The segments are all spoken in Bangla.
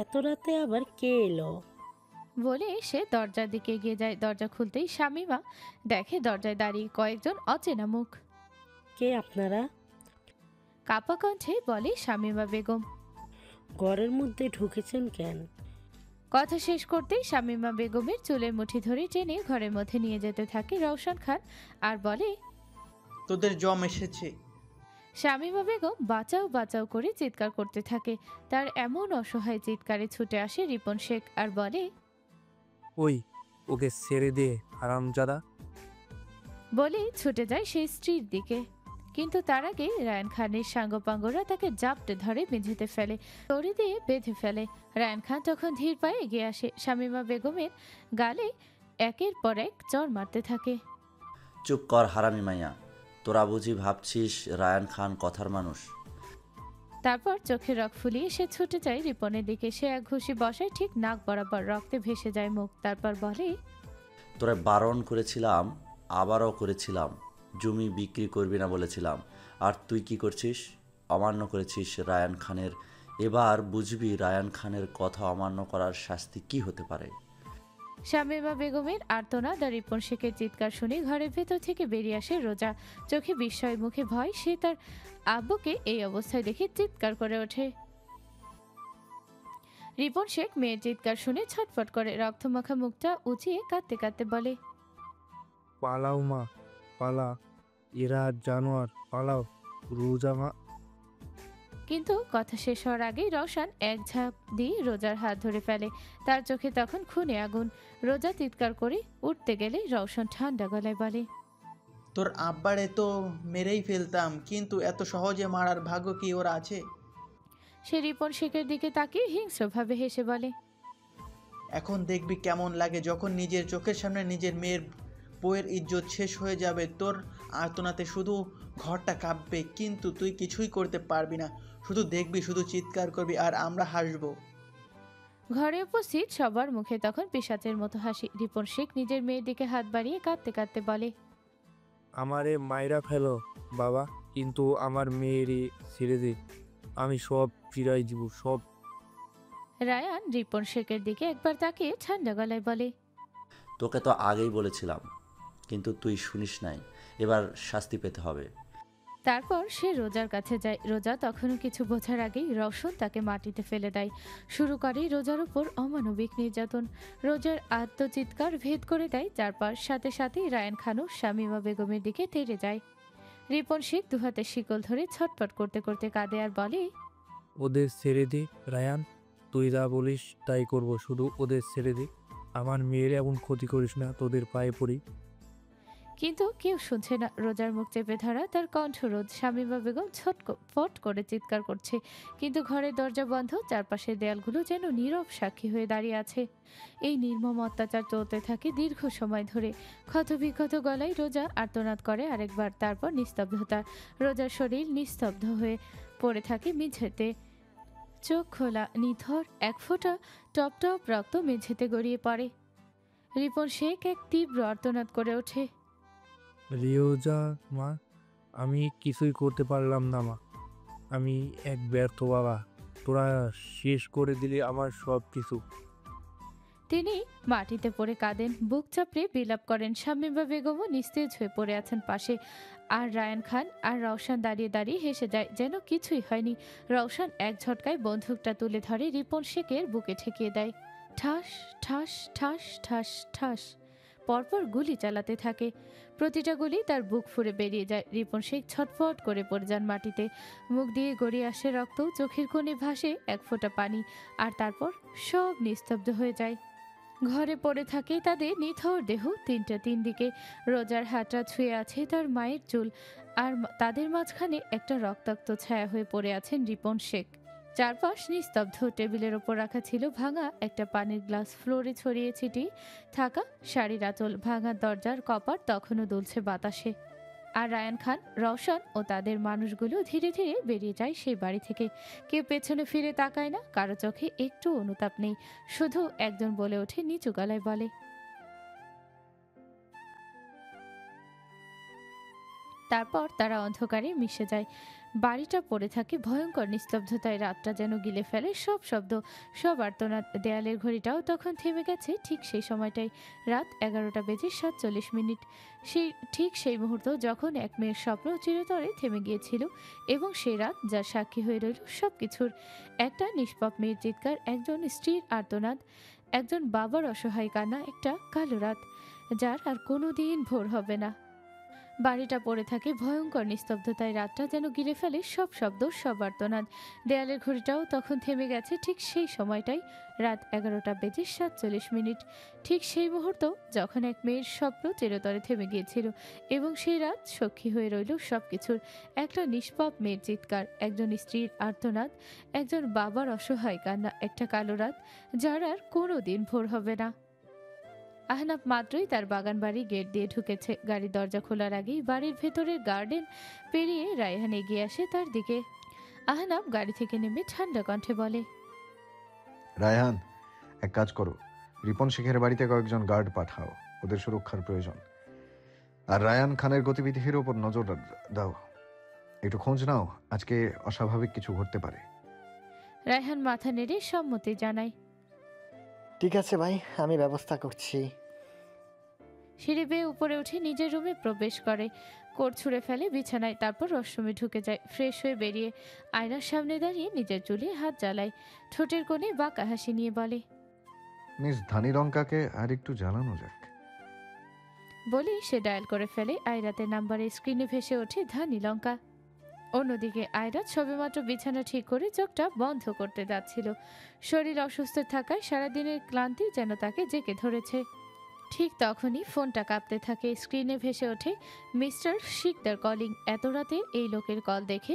এত রাতে আবার কে এলো? বলে সে দরজার দিকে এগিয়ে যায়। দরজা খুলতেই শামীমা দেখে দরজায় দাঁড়িয়ে কয়েকজন অচেনা মুখ। কে আপনারা? কাপা কণ্ঠে বলে শামীমা বেগম। ঘরের মধ্যে ঢুকেছেন কেন? কথা শেষ করতেই শামীমা বেগমের চুলের মুঠি ধরে টেনে ঘরের মধ্যে নিয়ে যেতে থাকে রওশন খান আর বলে, তোদের জম এসেছে। শামীমা বেগম বাঁচাও বাঁচাও করে চিৎকার করতে থাকে। তার এমন অসহায় চিৎকারে ছুটে আসে রিপন শেখ আর বলে, ওই, ওকে ছেড়ে দে হারামজাদা। বলে ছুটে যায় সেই স্ত্রীর দিকে। কিন্তু তার আগে রায়ন খানের সাঙ্গপাঙ্গরা তাকে জাপটে ধরে মেঝেতে ফেলে, দড়ি দিয়ে বেঁধে ফেলে। রায়ন খান তখন ধীর পায়ে এগিয়ে আসে, শামীমা বেগমের গালে একের পর এক চড় মারতে থাকে। চুপ কর হারামি মাইয়া, তোরা বুঝি ভাবছিস রায়ান খান কথার মানুষ? তারপর চোখে রক ফুলিয়ে সে ছুটে যায় রিপনের দিকে। সে এক ঘুষি বসায় ঠিক নাক বরাবর, রক্তে ভেসে যায় মুখ। তারপর বলে, তোরা বারণ করেছিলাম, আবারও করেছিলাম, জমি বিক্রি করবি না বলেছিলাম, আর তুই কি করছিস? অমান্য করেছিস রায়ান খানের। এবার বুঝবি রায়ান খানের কথা অমান্য করার শাস্তি কি হতে পারে। শামীমা বেগমের আর্তনাদ আর রিপন শেখের চিৎকার শুনে ঘরের ভেতর থেকে বেরিয়ে আসে রোজা। চোখে বিস্ময়, মুখে ভয়। সে তার আব্বুকে এই অবস্থায় দেখে চিৎকার করে ওঠে। রিপন শেখ মেয়ের চিৎকার শুনে ছটফট করে, রক্তমাখা মুখটা উঁচিয়ে কাঁদতে কাঁদতে বলে, পালাও মা, পালা, এরা জানোয়ার, পালাও রোজা মা। কিন্তু কথা শেষ হওয়ার আগেই রওশন এক ঝাঁপ দিয়ে রোজার হাত ধরে ফেলে। তার চোখে তখন খুনে আগুন। রোজা চিৎকার করে উঠতে গেলে রওশন ঠান্ডা গলায় বলে, তোর আব্বারে তো মেরেই ফেলতাম, কিন্তু এত সহজে মারার ভাগ্য কি ওর আছে? সে রিপন শেখের দিকে তাকিয়ে হিংস্রভাবে হেসে বলে, এখন দেখবি কেমন লাগে যখন নিজের চোখের সামনে নিজের মেয়ের বউয়ের ইজ্জত শেষ হয়ে যাবে। তোর আর্তনাতে শুধু ঘরটা কাঁপবে, কিন্তু তুই কিছুই করতে পারবি না। শুধু দেখবি, শুধু চিৎকার করবি আর আমরা হাসবো। ঘরে উপস্থিত সবার মুখে তখন পিশাচের মতো হাসি। রিপন শেখ নিজের মেয়ের দিকে হাত বাড়িয়ে কাঁদতে কাঁদতে বলে, আমারে মাইরা ফেলো বাবা, কিন্তু আমার মেয়েরই ছেড়ে দে। আমি সব ফিরাই দিব, সব। রায়ান রিপন শেখের দিকে একবার তাকিয়ে ঠান্ডা গলায় বলে, তোকে তো আগেই বলেছিলাম, কিন্তু তুই শুনিস নাই। এবার শাস্তি পেতে হবে। তারপর সে রোজার কাছে যায়। রোজা তখনও কিছু বোঝার আগেই রওশন তাকে মাটিতে ফেলে দেয়। শুরু করে রোজার উপর অমানবিক নির্যাতন। রোজার আত্মচিৎকার ভেদ করে দেয় চারপাশ। সাথে সাথেই রায়ান খানও শামীমা বেগমের দিকে তেড়ে যায়। রিপন শেখ দুহাতে শিকল ধরে ছটফট করতে করতে কাঁদে আর বলে, ওদের ছেড়ে দে রায়ান, তুই যা বলিস তাই করব, শুধু ওদের ছেড়ে দে। আমার মেয়ের এমন ক্ষতি করিস না, তোদের পায়ে পড়ি। কিন্তু কেউ শুনছে না। রোজার মুখ চেপে ধরা, তার কণ্ঠরোধ। শামীমা বেগম ফট করে চিৎকার করছে, কিন্তু ঘরের দরজা বন্ধ। চারপাশের দেয়ালগুলো যেন নীরব সাক্ষী হয়ে দাঁড়িয়ে আছে। এই নির্মম অত্যাচার চলতে থাকে দীর্ঘ সময় ধরে। ক্ষতবিক্ষত গলায় রোজা আর্তনাদ করে আরেকবার। তারপর নিস্তব্ধতা। রোজার শরীর নিস্তব্ধ হয়ে পড়ে থাকে মেঝেতে। চোখ খোলা, নিথর। এক ফোঁটা টপ টপ রক্ত মেঝেতে গড়িয়ে পড়ে। রিপন শেখ এক তীব্র আর্তনাদ করে ওঠে। রিওজা মা, আমি কিছুই করতে পারলাম না মা, আমি এক ব্যর্থ বাবা। তোরা শেষ করে দিলি আমার সব কিছু। তিনি মাটিতে পড়ে কাঁদেন, বুক চাপড়ে বিলাপ করেন। শামীমা বেগমও নিস্তেজ হয়ে পড়ে আছেন পাশে। আর রায়ান খান আর রওশন দাঁড়িয়ে দাঁড়িয়ে হেসে যায়, যেন কিছুই হয়নি। রওশন এক ঝটকায় বন্দুকটা তুলে ধরে রিপন শেখের বুকে ঠেকিয়ে দেয়। ঠাস ঠাস ঠাস ঠাস ঠাস পরপর গুলি চালাতে থাকে। প্রতিটা গুলি তার বুক ফুঁড়ে বেরিয়ে যায়। রিপন শেখ ছটফট করে পড়ে যান মাটিতে। মুখ দিয়ে গড়িয়ে আসে রক্ত, চোখের কোণে ভাসে এক ফোঁটা পানি। আর তারপর সব নিস্তব্ধ হয়ে যায়। ঘরে পড়ে থাকে তাদের নিথর দেহ, তিনটা তিন দিকে। রোজার হাতটা ছুঁয়ে আছে তার মায়ের চুল, আর তাদের মাঝখানে একটা রক্তাক্ত ছায়া হয়ে পড়ে আছেন রিপন শেখ। চারপাশ নিস্তব্ধ। টেবিলের ওপর রাখা ছিল ভাঙা একটা পানির গ্লাস, ফ্লোরে ছড়িয়ে ছিটিয়ে থাকা শাড়ির আঁচল। ভাঙা দরজার কপাট তখনও দুলছে বাতাসে। আর রায়ান খান, রওশন ও তাদের মানুষগুলো ধীরে ধীরে বেরিয়ে যায় সেই বাড়ি থেকে। কেউ পেছনে ফিরে তাকায় না, কারো চোখে একটু অনুতাপ নেই। শুধু একজন বলে ওঠে নিচু গলায় বলে, তারপর তারা অন্ধকারে মিশে যায়। বাড়িটা পড়ে থাকে ভয়ঙ্কর নিস্তব্ধতায়। রাতটা যেন গিলে ফেলে সব শব্দ, সব আর্তনাদ। দেয়ালের ঘড়িটাও তখন থেমে গেছে ঠিক সেই সময়টাই। রাত 11:47। ঠিক সেই মুহূর্ত যখন এক মেয়ের স্বপ্ন চিরতরে থেমে গিয়েছিল, এবং সেই রাত যার সাক্ষী হয়ে রইল সব কিছুর। একটা নিষ্পাপ মেয়ের চিৎকার, একজন স্ত্রীর আর্তনাদ, একজন বাবার অসহায় কান্না, একটা কালো রাত যার আর কোনোদিন ভোর হবে না। বাড়িটা পড়ে থাকে ভয়ঙ্কর নিস্তব্ধতায়। রাতটা যেন ঘিরে ফেলে সব শব্দ, সব আর্তনাদ। দেয়ালের ঘড়িটাও তখন থেমে গেছে ঠিক সেই সময়টাই। রাত 11:47। ঠিক সেই মুহূর্ত যখন এক মেয়ের স্বপ্ন চিরতরে থেমে গিয়েছিল, এবং সেই রাত সাক্ষী হয়ে রইল সবকিছুর। একটা নিষ্পাপ মেয়ের চিৎকার, একজন স্ত্রীর আর্তনাদ, একজন বাবার অসহায় কান্না, একটা কালো রাত যার আর কোনোদিন ভোর হবে না। আহনাফ মাত্রই তার বাগান বাড়ি গেট দিয়ে ঢুকেছে। গাড়ির দরজা খোলার আগেই বাড়ির ভেতরের গার্ডেন পেরিয়ে রায়হান এগিয়ে আসে তার দিকে। আহনাফ গাড়ি থেকে নেমে ঠান্ডা কণ্ঠে বলে, রায়হান, এক কাজ করো, রিপন শেখের বাড়িতে কয়েকজন গার্ড পাঠাও, ওদের সুরক্ষার প্রয়োজন। আর রায়ান খানের গতিবিধির ওপর নজর দাও, একটু খোঁজ নাও, আজকে অস্বাভাবিক কিছু ঘটতে পারে। রায়হান মাথা নেড়ে সম্মতি জানায়। ঠিক আছে ভাই, আমি ব্যবস্থা করছি। সিঁড়ি বেয়ে উপরে উঠে নিজের রুমে প্রবেশ করে, কোট ছুঁড়ে ফেলে বিছানায়, তারপর ওয়াশরুমে ঢুকে যায়। ফ্রেশ হয়ে বেরিয়ে আয়নার সামনে দাঁড়িয়ে নিজের চুলে হাত জ্বালায়, ঠোঁটের কোণে বাঁকা হাসি নিয়ে বলে, মিস ধানিলঙ্কাকে আর একটু জ্বালানো যাক। বলি সে ডায়াল করে ফেলে আয়রাতের নাম্বারে। স্ক্রিনে ভেসে ওঠে ধানি লঙ্কা। অন্যদিকে আয়রাত সবেমাত্র বিছানা ঠিক করে চোখটা বন্ধ করতে যাচ্ছিল। শরীর অসুস্থ থাকায় সারাদিনের ক্লান্তি যেন তাকে জেঁকে ধরেছে। ঠিক তখনই ফোনটা কাঁপতে থাকে। স্ক্রিনে ভেসে ওঠে মিস্টার শিকদার কলিং। এত রাতে এই লোকের কল দেখে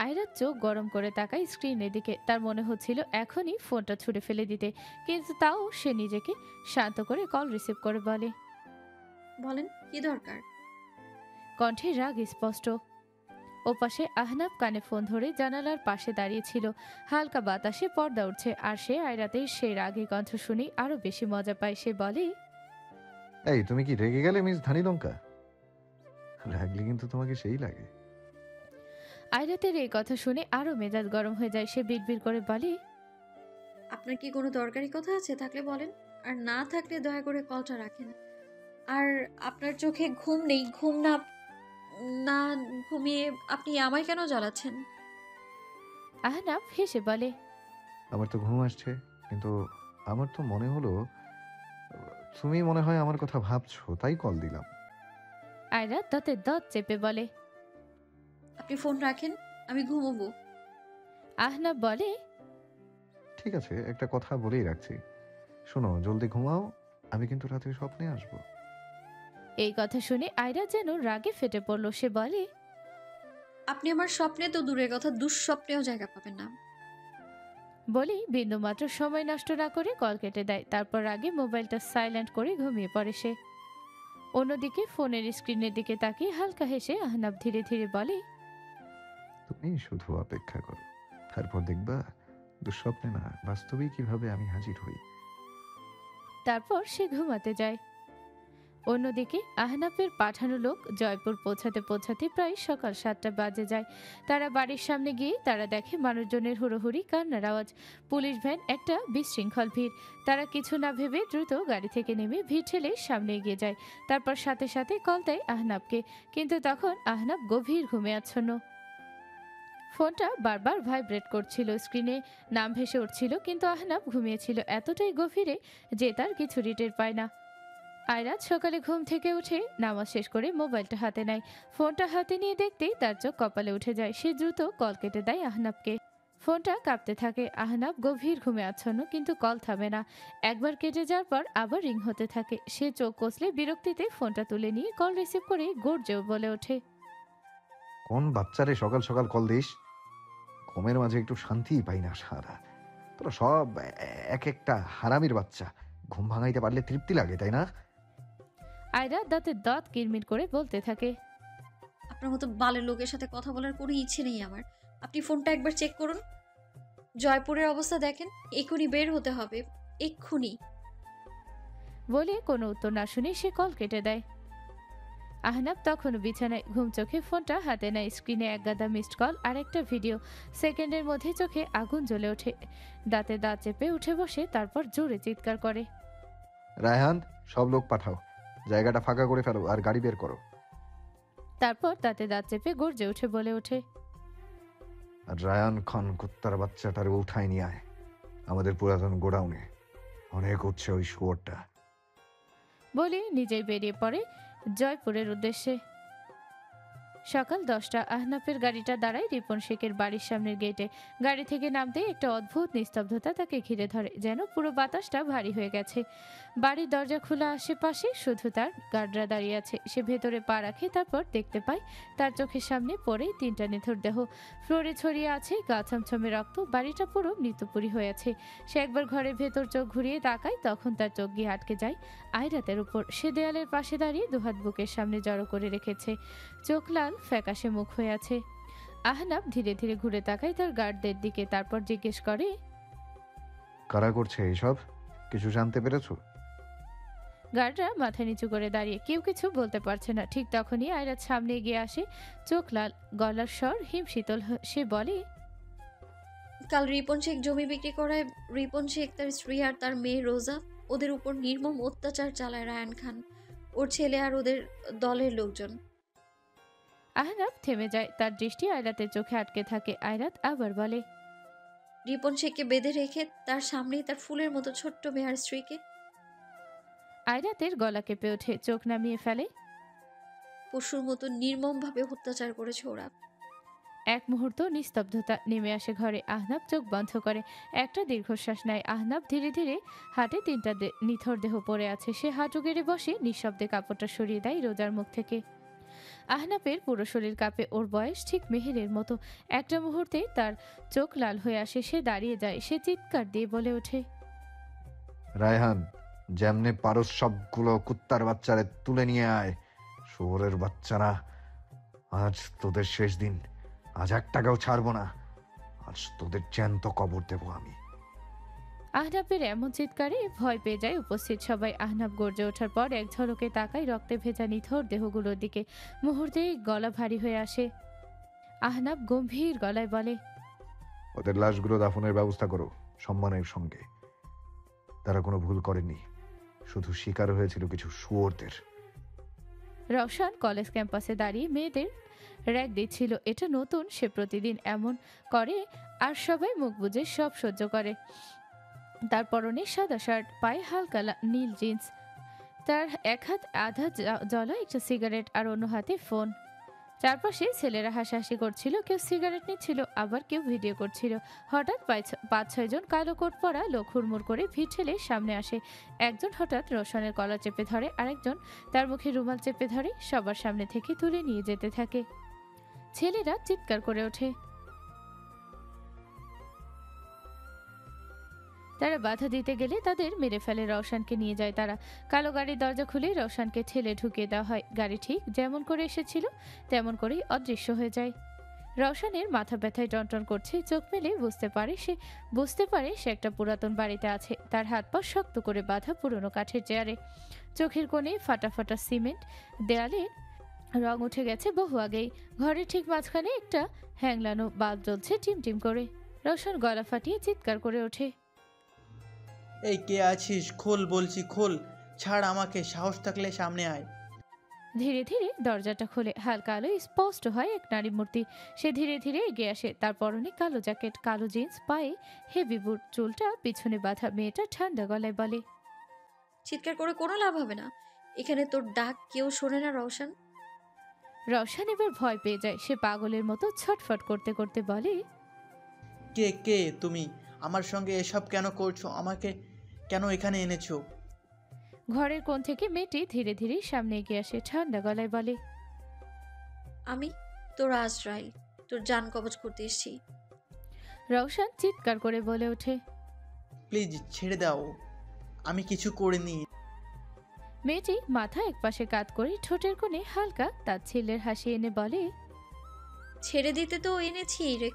আয়রাত চোখ গরম করে তাকায় স্ক্রিনের দিকে। তার মনে হচ্ছিল এখনই ফোনটা ছুঁড়ে ফেলে দিতে, কিন্তু তাও সে নিজেকে শান্ত করে কল রিসিভ করে বলে, বলেন কি দরকার? কণ্ঠে রাগ স্পষ্ট। ওপাশে আহনাফ কানে ফোন ধরে জানালার পাশে দাঁড়িয়েছিল। হালকা বাতাসে পর্দা উঠছে, আর সে আয়রাতের সেই রাগী কণ্ঠ শুনে আরো বেশি মজা পায়। সে বলে, এই তুমি কি রেগে গেলে মিস ধানিলঙ্কা? রাগলে কিন্তু তোমাকে সেই লাগে। আয়রাতের এই কথা শুনে আরো মেজাজ গরম হয়ে যায়। সে বিড়বিড় করে বলে, আপনার কি কোনো দরকারি কথা আছে? থাকলে বলেন, আর না থাকলে দয়া করে কলটা রাখেন। আর আপনার চোখে ঘুম নেই? ঘুম না না ঘুমিয়ে আপনি আমায় কেন জ্বালাচ্ছেন? আহনাফ হেসে বলে, আমার তো ঘুম আসছে, কিন্তু আমার তো মনে হলো তুমি মনে হয় আমার কথা ভাবছো, তাই কল দিলাম। আয়রাত দাঁতে দাঁত চেপে বলে, আপনি ফোন রাখেন, আমি ঘুমোবো। আহনাফ বলে, ঠিক আছে, একটা কথা বলেই রাখছি, শোনো, জলদি ঘুমাও, আমি কিন্তু রাতে স্বপ্নে আসবো। এই কথা শুনে আয়রা যেন রাগে ফেটে পড়ল। সে বলে, আপনি আমার স্বপ্নে তো দূরের কথা, দুঃস্বপ্নেও জায়গা পাবেন না। বলি বিন্দুমাত্র সময় নষ্ট না করে কল কেটে দেয়। তারপর আগে মোবাইলটা সাইলেন্ট করে ঘুমিয়ে পড়ে সে। অন্যদিকে ফোনের স্ক্রিনের দিকে তাকিয়ে হালকা হেসে আহনাফ ধীরে ধীরে বলে, তুমি শুধু অপেক্ষা করো, তারপর দেখবা দুঃস্বপ্নে না বাস্তবেই কিভাবে আমি হাজির হই। তারপর সে ঘুমাতে যায়। অন্যদিকে আহনাফের পাঠানো লোক জয়পুর পৌঁছাতে পৌঁছাতে প্রায় সকাল 7টা বাজে যায়। তারা বাড়ির সামনে গিয়ে তারা দেখে মানুষজনের হুড়োহুড়ি, কান্নার আওয়াজ, পুলিশ ভ্যান, একটা বিশৃঙ্খল ভিড়। তারা কিছু না ভেবে দ্রুত গাড়ি থেকে নেমে ভিড় ঠেলে সামনে এগিয়ে যায়। তারপর সাথে সাথে কল দেয় আহনাফকে, কিন্তু তখন আহনাফ গভীর ঘুমে আচ্ছন্ন। ফোনটা বারবার ভাইব্রেট করছিল, স্ক্রিনে নাম ভেসে উঠছিল, কিন্তু আহনাফ ঘুমিয়েছিল এতটাই গভীরে যে তার কিছু টের পায় না। আয়রাত সকালে ঘুম থেকে উঠে নামাজ শেষ করে মোবাইলটা হাতে নেয়। ফোনটা হাতে নিয়ে দেখতেই তার চোখ কপালে উঠে যায়। সে দ্রুত কল কেটে দেয় আহনাফকে। ফোনটা কাঁপতে থাকে। আহনাফ গভীর ঘুমে আচ্ছন্ন, কিন্তু কল থামে না। একবার কেটে যাওয়ার পর আবার রিং হতে থাকে। সে চোখ কষলে বিরক্তিতে ফোনটা তুলে নিয়ে কল রিসিভ করে গর্জেও বলে ওঠে, কোন বাচ্চারে সকাল সকাল কল দিস? ঘুমের মাঝে একটু শান্তিই পাই না সারা। তোরা সব এক একটা হারামির বাচ্চা, ঘুম ভাঙাইতে পারলে তৃপ্তি লাগে, তাই না? আয়রা দাঁতের দাঁত কিরমির করে বলতে থাকে, আপনার মতো বালের লোকের সাথে কথা বলার কোনো ইচ্ছে নেই আমার। আপনি ফোনটা একবার চেক করুন, জয়পুরের অবস্থা দেখেন। এক্ষুনি বের হতে হবে, এক্ষুনি। বলে কোনো উত্তর না শুনে সে কল কেটে দেয়। আহনাব তখনও বিছানায়, ঘুম চোখে, ফোনটা হাতে নেয়। স্ক্রিনে একগাদা মিসড কল আর একটা ভিডিও। সেকেন্ডের মধ্যে চোখে আগুন জ্বলে ওঠে। দাঁতে দাঁত চেপে উঠে বসে, তারপর জোরে চিৎকার করে। রায়হান, সব লোক পাঠাও, জায়গাটা ফাঁকা করে ফেলো আর গাড়ি বের করো। তারপর দাঁতে দাঁত চেপে গর্জে উঠে বলে ওঠে, আর রায়ান খান কুত্তার বাচ্চাটারে উঠায় নিয়ে আয় আমাদের পুরাতন গোডাউনে। অনেক উঠছে ওই শুয়োরটা। বলে নিজেই বেরিয়ে পড়ে জয়পুরের উদ্দেশ্যে। সকাল 10টা। আহনাফের গাড়িটা দাঁড়ায় রিপন শেখের বাড়ির সামনের গেটে। গাড়ি থেকে নামতেই একটা অদ্ভুত নিস্তব্ধতা তাকে ঘিরে ধরে, যেন পুরো বাতাসটা ভারী হয়ে গেছে। বাড়ির দরজা খোলা, আশেপাশে শুধু তার গার্ডরা দাঁড়িয়ে আছে। সে ভেতরে পা রাখে, তারপর দেখতে পায় তার চোখের সামনে পড়ে 3টা নিথর দেহ। ফ্লোরে ছড়িয়ে আছে গা ছমছমে রক্ত। বাড়িটা পুরো মৃত্যুপুরী হয়ে আছে। সে একবার ঘরের ভেতর চোখ ঘুরিয়ে তাকায়, তখন তার চোখ গিয়ে আটকে যায় আয়রাতের উপর। সে দেয়ালের পাশে দাঁড়িয়ে দুহাত বুকের সামনে জড়ো করে রেখেছে, চোখ লাল, ফ্যাকাশে মুখ হয়ে আছে। আহনাব ধীরে ধীরে ঘুরে তাকায় তার গার্ডদের দিকে, তারপর জিজ্ঞেস করে, কারা করছে এইসব? কিছু জানতে পেরেছো? গার্ডরা মাথা নিচু করে দাঁড়িয়ে, কেউ কিছু বলতে পারছে না। ঠিক তখনই আয়রাত সামনে এগিয়ে আসে, চোখ লাল, গলার স্বর হিমশীতল। সে বলে, কাল রিপন শেখ জমি বিক্রি করায় রিপন শেখ, তার স্ত্রী আর তার মেয়ে রোজা, ওদের উপর নির্মম অত্যাচার চালায় রায়ান খান, ওর ছেলে আর ওদের দলের লোকজন। আহনাব থেমে যায়, তার দৃষ্টি আয়রাতের চোখে আটকে থাকে। আয়রাত আবার বলে, রিপন শেখকে বেঁধে রেখে তার সামনেই তার ফুলের মতো ছোট্ট মেয়ে আর স্ত্রীকে। আয়রাতের গলা কেঁপে ওঠে, চোখ নামিয়ে ফেলে। পশুর মতো নির্মমভাবে অত্যাচার করেছে ওরা। এক মুহূর্ত নিস্তব্ধতা নেমে আসে ঘরে। আহনাব চোখ বন্ধ করে একটা দীর্ঘশ্বাস নেয়। আহনাব ধীরে ধীরে হাটে 3টা নিথর দেহ পড়ে আছে। সে হাঁটু গেড়ে বসে নিঃশব্দে কাপড়টা সরিয়ে দেয় রোজার মুখ থেকে। আহনাবের পুরো শরীর কাঁপে। ওর বয়স ঠিক মেহেরের মতো। একটা মুহূর্তে তার চোখ লাল হয়ে আসে, সে দাঁড়িয়ে যায়। সে চিৎকার দিয়ে বলে ওঠে, রায়হান, যেমনে পারস সবগুলো কুত্তার বাচ্চারে তুলে নিয়ে আয়। শুয়োরের বাচ্চারা, আজ তোদের শেষ দিন। আজ 1 টাকাও ছাড়বো না। আজ তোদের জ্যান্ত কবর দেবো আমি। আহনাবের এমন চিৎকারে ভয় পেয়ে যায় উপস্থিত সবাই। আহনাব গর্জে ওঠার পর এক ঝলকে তাকায় রক্তে ভেজা নিথর দেহগুলোর দিকে। মুহূর্তেই গলা ভারী হয়ে আসে। আহনাব গম্ভীর গলায় বলে, ওদের লাশগুলো দাফনের ব্যবস্থা করো সম্মানের সঙ্গে। তারা কোনো ভুল করেনি, শুধু শিকার হয়েছিল কিছু শুয়োরদের। রওশন কলেজ ক্যাম্পাসে দাঁড়িয়ে মেয়েদের র্যাক দিচ্ছিল। এটা নতুন, সে প্রতিদিন এমন করে আর সবাই মুখ বুজে সব সহ্য করে। তার পরনে সাদা শার্ট, পায়ে হালকা নীল জিন্স। তার এক হাত আধা জ্বলা একটা সিগারেট আর অন্য হাতে ফোন। চারপাশে ছেলেরা হাসাহাসি করছিল, কেউ সিগারেট নিচ্ছিল, আবার কেউ ভিডিও করছিল। হঠাৎ 5-6 জন কালো কোট পরা লোক হুড়মুড় করে ভিড় ঠেলে সামনে আসে। একজন হঠাৎ রোশনের কলার চেপে ধরে, আরেকজন তার মুখে রুমাল চেপে ধরে, সবার সামনে থেকে তুলে নিয়ে যেতে থাকে। ছেলেরা চিৎকার করে ওঠে। তারা বাধা দিতে গেলে তাদের মেরে ফেলে। রওশনকে নিয়ে যায় তারা। কালো গাড়ির দরজা খুলে রওশনকে ঠেলে ঢুকিয়ে দেওয়া হয়। গাড়ি ঠিক যেমন করে এসেছিল তেমন করেই অদৃশ্য হয়ে যায়। রওশনের মাথা ব্যথায় টনটন করছে। চোখ মেলে বুঝতে পারে সে একটা পুরাতন বাড়িতে আছে। তার হাত পা শক্ত করে বাঁধা পুরনো কাঠের চেয়ারে। চোখের কোণে ফাটা ফাটা সিমেন্ট, দেয়ালে রং উঠে গেছে বহু আগেই। ঘরের ঠিক মাঝখানে একটা হ্যাংলানো বাল্ব জ্বলছে টিমটিম করে। রওশন গলা ফাটিয়ে চিৎকার করে ওঠে, এই কে আছিস? খোল বলছি, খোল, ছাড় আমাকে, সাহস থাকলে সামনে আয়। ধীরে ধীরে দরজাটা খোলে। হালকা আলো স্পষ্ট হয় এক নারী মূর্তি। সে ধীরে ধীরে এগিয়ে আসে। তার পরনে কালো জ্যাকেট, কালো জিন্স, পায়ে হেভি বুট, চুলটা পিছনে বাঁধা। মেয়েটা ঠান্ডা গলায় বলে, চিৎকার করে কোনো লাভ হবে না, এখানে তোর ডাক কেউ শোনে না রওশন। রওশন এবার ভয় পেয়ে যায়। সে পাগলের মতো ছটফট করতে করতে বলে, কে কে তুমি? আমার সঙ্গে এসব কেন করছো? আমাকে কেন এখানে এনেছো? ঘরের কোণ থেকে মেয়েটি ধীরে ধীরে সামনে এগিয়ে আসে। ঠান্ডা গলায় বলে, আমি তোর আজরাইল, তোর জান কবজ করতে এসেছি। রওশন চিৎকার করে বলে ওঠে, প্লিজ ছেড়ে দাও, আমি কিছু করিনি। মেয়েটি মাথা একপাশে কাত করে ঠোঁটের কোণে হালকা তার ছেলের হাসি এনে বলে, ছেড়ে দিতে তো এনেছি রে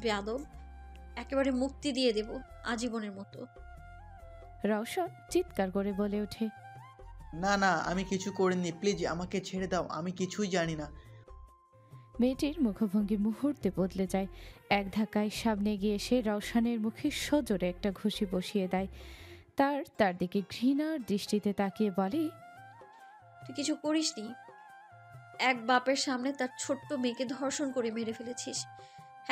বেয়াদব, একেবারে মুক্তি দিয়ে দেব আজীবনের মতো। রওশন চিৎকার করে বলে ওঠে, না না, আমি কিছু করিনি, প্লিজ আমাকে ছেড়ে দাও, আমি কিছুই জানি না। মেয়েটির মুখভঙ্গি মুহূর্তে বদলে যায়। এক ধাক্কায় সামনে গিয়ে সে রওশনের মুখে সজোরে একটা ঘুষি বসিয়ে দেয়। তার দিকে ঘৃণার দৃষ্টিতে তাকিয়ে বলে, তুই কিছু করিসনি। এক বাপের সামনে তার ছোট্ট মেয়েকে ধর্ষণ করে মেরে ফেলেছিস।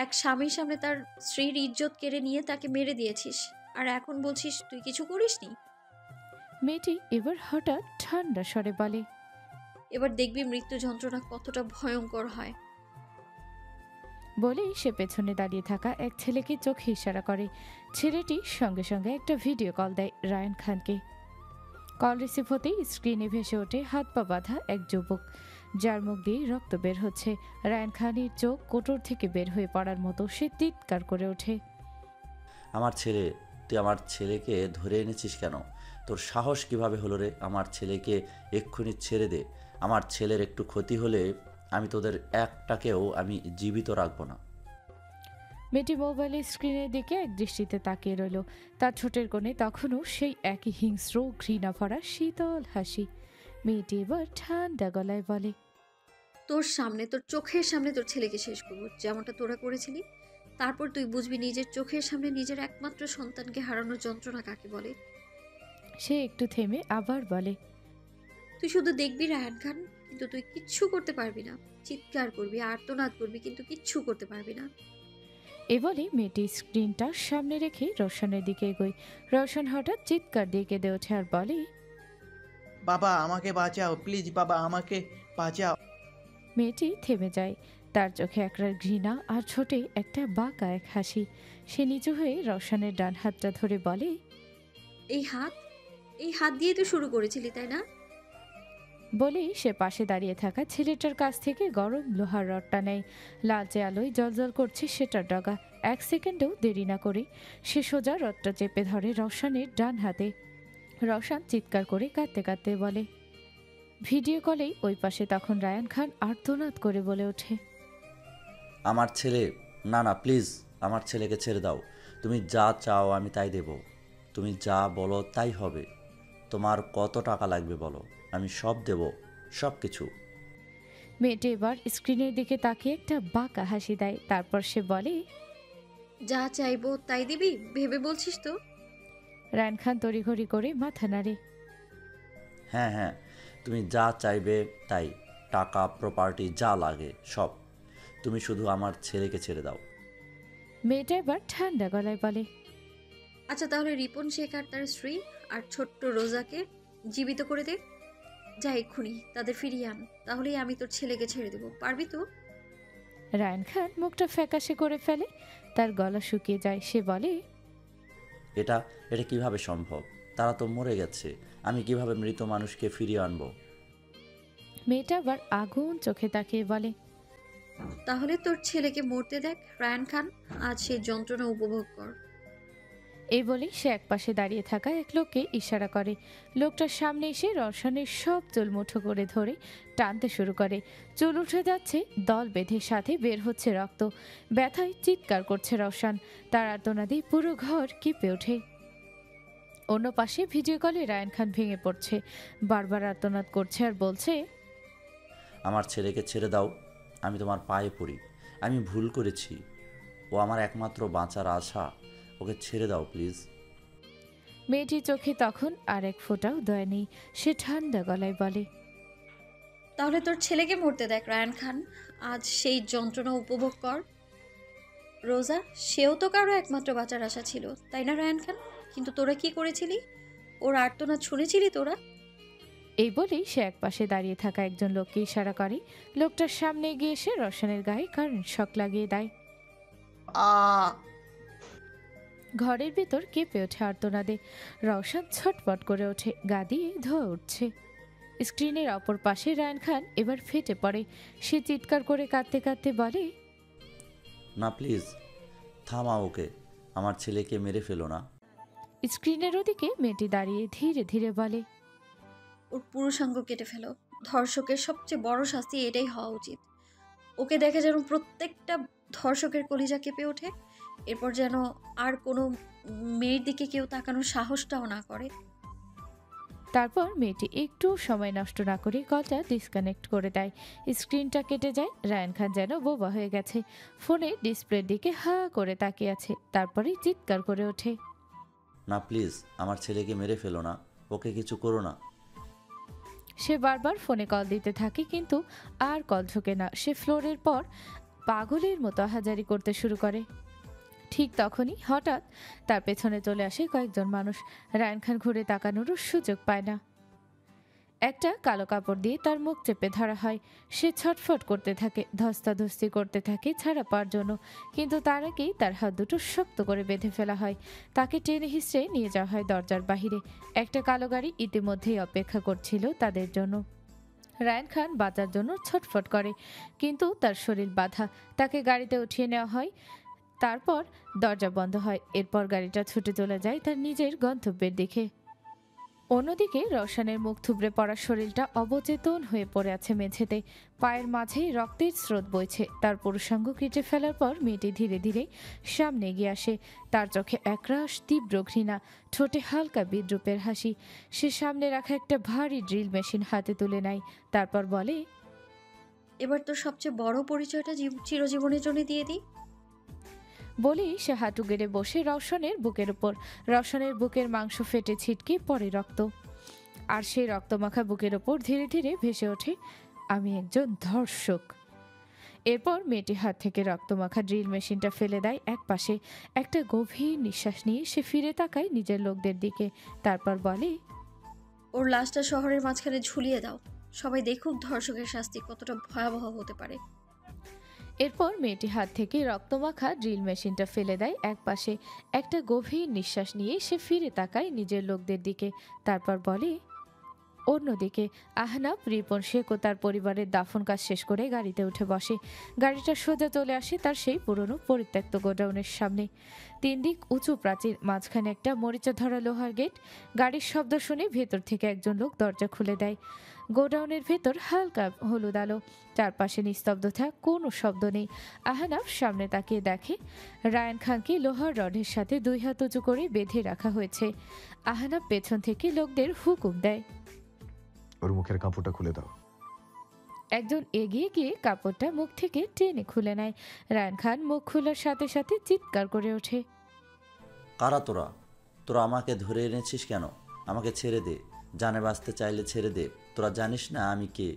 এক স্বামীর সামনে তার স্ত্রীর ইজ্জত কেড়ে নিয়ে তাকে মেরে দিয়েছিস, আর এখন বলছিস তুই কিছু করিসনি। মেয়েটি এবার হঠাৎ ঠান্ডা স্বরে বলে, এবার দেখবি মৃত্যু যন্ত্রণা কতটা ভয়ঙ্কর হয়। বলেই সে পেছনে দাঁড়িয়ে থাকা এক ছেলেকে চোখে ইশারা করে। ছেলেটি সঙ্গে সঙ্গে একটা ভিডিও কল দেয় রায়ান খানকে। কল রিসিভ হতেই স্ক্রিনে ভেসে ওঠে হাত পা বাঁধা এক যুবক, যার মুখ দিয়ে রক্ত বের হচ্ছে। রায়ান খানের চোখ কোটর থেকে বের হয়ে পড়ার মতো সে চিৎকার করে ওঠে, আমার ছেলে, তুই আমার ছেলেকে ধরে এনেছিস কেন? তোর সাহস কিভাবে হলো রে? আমার ছেলেকে এক্ষুনি ছেড়ে দে। আমার ছেলের একটু ক্ষতি হলে আমি তোদের একটাকেও আমি জীবিত রাখবো না। মেয়েটি মোবাইলের স্ক্রিনের দিকে এক দৃষ্টিতে তাকিয়ে রইল। তার ঠোঁটের কোণে তখনও সেই একই হিংস্র ঘৃণা ভরা শীতল হাসি। মেয়েটি এবার ঠান্ডা গলায় বলে, তোর সামনে, তোর চোখের সামনে তোর ছেলেকে শেষ করবো, যেমনটা তোরা করেছিলি। তারপর তুই বুঝবি নিজের চোখের সামনে নিজের একমাত্র সন্তানকে হারানোর যন্ত্রণা কাকে বলে। সে একটু থেমে আবার বলে, তুই শুধু দেখবি রায়হান খান, কিন্তু তুই কিচ্ছু করতে পারবি না। চিৎকার করবি, আর্তনাদ করবি, কিন্তু কিচ্ছু করতে পারবি না। এ বলে মেয়েটি স্ক্রিনটা সামনে রেখে রওশনের দিকে এগোয়। রওশন হঠাৎ চিৎকার দিয়ে কেঁদে ওঠে আর বলে, বাবা আমাকে বাঁচাও, প্লিজ বাবা আমাকে বাঁচাও। মেয়েটি থেমে যায়। তার চোখে একরার ঘৃণা আর ঠোঁটে একটা বাঁকা এক হাসি। সে নিচু হয়ে রওশনের ডান হাতটা ধরে বলে, এই হাত, এই হাত দিয়ে তুই শুরু করেছিলি, তাই না? বলেই সে পাশে দাঁড়িয়ে থাকা ছেলেটার কাছ থেকে গরম লোহার রডটা নেয়। লালচে আলোয় জ্বলজ্বল করছে সেটার ডগা। এক সেকেন্ডও দেরি না করে সে সোজা রডটা চেপে ধরে রওশনের ডান হাতে। রওশন চিৎকার করে কাঁদতে কাঁদতে বলে, ভিডিও কলেই ওই পাশে তখন রায়ান খান আর্তনাদ করে বলে ওঠে, আমার ছেলে, না না প্লিজ, আমার ছেলেকে ছেড়ে দাও। তুমি যা চাও আমি তাই দেব। তুমি যা বলো তাই হবে। তোমার কত টাকা লাগবে বলো, আমি সব দেব, সব কিছু। মেয়েটি এবার স্ক্রিনের দিকে তাকিয়ে একটা বাঁকা হাসি দেয়। তারপর সে বলে, যা চাইবো তাই দিবি ভেবে বলছিস তো? রায়ান খান তড়িঘড়ি করে মাথা নাড়ে। হ্যাঁ হ্যাঁ, তুমি যা চাইবে তাই, টাকা প্রপার্টি যা লাগে সব। তুমি শুধু আমার ছেলেকে ছেড়ে দাও। মেয়েটা এবার ঠান্ডা গলায় বলে, আচ্ছা তাহলে রিপন শেখ আর তার স্ত্রী আর ছোট্ট রোজাকে জীবিত করে দে। যা এক্ষুনি তাদের ফিরিয়ে আন, তাহলেই আমি তোর ছেলেকে ছেড়ে দেবো। পারবি তো? রায়ান খান মুখটা ফ্যাকাশে করে ফেলে। তার গলা শুকিয়ে যায়। সে বলে, এটা এটা কিভাবে সম্ভব? তারা তো মরে গেছে, আমি কিভাবে মৃত মানুষকে ফিরিয়ে আনবো? মেয়েটা আবার আগুন চোখে তাকিয়ে বলে, তাহলে তোর ছেলেকে মরতে দেখ রায়ান খান, আজ সেই যন্ত্রণা উপভোগ কর। এই বলেই সে একপাশে দাঁড়িয়ে থাকা এক লোককে ইশারা করে। লোকটার সামনে এসে রওশনের সব চুল মুঠো করে ধরে টানতে শুরু করে। চুল উঠে যাচ্ছে, দল বেঁধে, সাথে বের হচ্ছে রক্ত। ব্যথায় চিৎকার করছে রওশন। তার আর্তনাদে পুরো ঘর কেঁপে ওঠে। অন্য পাশে ভিডিও কলে রায়ান খান ভেঙে পড়ছে, বারবার আর্তনাদ করছে আর বলছে, আমার ছেলেকে ছেড়ে দাও, আমি তোমার পায়ে পড়ি। আমি ভুল করেছি, ও আমার একমাত্র বাঁচার আশা। ওকে ছেড়ে দাও প্লিজ। মেয়েটির চোখে তখন আর এক ফোঁটাও দয়া নেই। সে ঠান্ডা গলায় বলে, তাহলে তোর ছেলেকে মরতে দেখ রায়ান খান, আজ সেই যন্ত্রণা উপভোগ কর। রোজা, সেও তো কারো একমাত্র বাঁচার আশা ছিল, তাই না রায়ান খান? কিন্তু তোরা কি করেছিলি? ওর আর্তনাদ শুনেছিলি তোরা? এই বলেই সে একপাশে দাঁড়িয়ে থাকা একজন লোককে ইশারা করে। লোকটার সামনে গিয়ে এসে রওশনের গায়ে কারেন্ট শক লাগিয়ে দেয়। আ ঘরের ভেতর কেঁপে ওঠে আর্তনাদে। রওশন ছটপট করে ওঠে, গা দিয়ে ধোয়া উঠছে। স্ক্রিনের অপর পাশে রায়ান খান এবার ফেটে পড়ে। সে চিৎকার করে কাঁদতে কাঁদতে বলে, না প্লিজ, থামাও ওকে, আমার ছেলেকে মেরে ফেলো না। স্ক্রিনের ওদিকে মেয়েটি দাঁড়িয়ে ধীরে ধীরে বলে, ওর পুরুষাঙ্গ কেটে ফেলো। ধর্ষকের সবচেয়ে বড় শাস্তি এটাই হওয়া উচিত। ওকে দেখে যেন প্রত্যেকটা ধর্ষকের কলিজা কেঁপে ওঠে। এরপর যেন আর কোনো মেয়ের দিকে কেউ তাকানোর সাহসটাও না করে। তারপর মেয়েটি একটু সময় নষ্ট না করে কলটা ডিসকানেক্ট করে দেয়। স্ক্রিনটা কেটে যায়। রায়ান খান যেন বোবা হয়ে গেছে, ফোনের ডিসপ্লের দিকে হা করে তাকিয়ে আছে। তারপরেই চিৎকার করে ওঠে, না প্লিজ, আমার ছেলেকে মেরে ফেলো না, ওকে কিছু করো না। সে বারবার ফোনে কল দিতে থাকে কিন্তু আর কল ঢোকে না। সে ফ্লোরের পর পাগলের মতো হাজারি করতে শুরু করে। ঠিক তখনই হঠাৎ তার পেছনে চলে আসে কয়েকজন মানুষ। রায়ান খান ঘুরে তাকানোরও সুযোগ পায় না। একটা কালো কাপড় দিয়ে তার মুখ চেপে ধরা হয়। সে ছটফট করতে থাকে, ধস্তাধস্তি করতে থাকে ছাড়া পাওয়ার জন্য, কিন্তু তার আগেই তার হাত দুটো শক্ত করে বেঁধে ফেলা হয়। তাকে টেনে হিঁচড়ে নিয়ে যাওয়া হয় দরজার বাহিরে। একটা কালো গাড়ি ইতিমধ্যেই অপেক্ষা করছিল তাদের জন্য। রায়ান খান বাঁচার জন্য ছটফট করে, কিন্তু তার শরীর বাঁধা। তাকে গাড়িতে উঠিয়ে নেওয়া হয়। তারপর দরজা বন্ধ হয়। এরপর গাড়িটা ছুটে চলে যায় তার নিজের গন্তব্যের দিকে। অন্যদিকে রওশনের মুখ থুবড়ে পড়া শরীরটা অবচেতন হয়ে পড়ে আছে মেঝেতে। পায়ের মাঝেই রক্তের স্রোত বইছে। তার পুরুষাঙ্গ কেটে ফেলার পর মেয়েটি ধীরে ধীরে সামনে এগিয়ে আসে। তার চোখে একরাশ তীব্র ঘৃণা, ঠোঁটে হালকা বিদ্রুপের হাসি। সে সামনে রাখা একটা ভারী ড্রিল মেশিন হাতে তুলে নেয়। তারপর বলে, এবার তোর সবচেয়ে বড় পরিচয়টা চিরজীবনের জন্য দিয়ে দিই। বলেই সে হাঁটু গেড়ে বসে রওশনের বুকের উপর। রওশনের বুকের মাংস ফেটে ছিটকে পড়ে রক্ত, আর সেই রক্তমাখা বুকের ওপর ধীরে ধীরে ভেসে ওঠে, আমি একজন ধর্ষক। এরপর মেয়েটির হাত থেকে রক্তমাখা ড্রিল মেশিনটা ফেলে দেয় একপাশে। একটা গভীর নিঃশ্বাস নিয়ে সে ফিরে তাকায় নিজের লোকদের দিকে। তারপর বলে, ওর লাশটা শহরের মাঝখানে ঝুলিয়ে দাও, সবাই দেখুক ধর্ষকের শাস্তি কতটা ভয়াবহ হতে পারে। এরপর মেয়েটি হাত থেকে রক্তমাখা ড্রিল মেশিনটা ফেলে দেয় একপাশে। একটা গভীর নিঃশ্বাস নিয়ে সে ফিরে তাকায় নিজের লোকদের দিকে। তারপর বলে, অন্যদিকে আহনাফ, রিপন শেখ ও তার পরিবারের দাফন কাজ শেষ করে গাড়িতে উঠে বসে। গাড়িটা সোজা চলে আসে তার সেই পুরনো পরিত্যক্ত গোডাউনের সামনে। 3 দিক উঁচু প্রাচীর, মাঝখানে একটা মরিচা ধরা লোহার গেট। গাড়ির শব্দ শুনে ভেতর থেকে একজন লোক দরজা খুলে দেয়। গোডাউনের ভেতর হালকা হলুদ আলো, চারপাশে নিস্তব্ধতা, কোনো শব্দ নেই। আহনাফ সামনে তাকিয়ে দেখে রায়ান খানকে লোহার রডের সাথে 2 হাত উঁচু করে বেঁধে রাখা হয়েছে। আহনাফ পেছন থেকে লোকদের হুকুম দেয়, ওর মুখের কাপড়টা খুলে দাও। একজন এগিয়ে গিয়ে কাপড়টা মুখ থেকে টেনে খুলে নেয়। রায়ান খান মুখ খোলার সাথে সাথে চিৎকার করে ওঠে, কারা তোরা? তোরা আমাকে ধরে এনেছিস কেন? আমাকে ছেড়ে দে, জানে বাঁচতে চাইলে ছেড়ে দে। তোরা জানিস না আমি কে?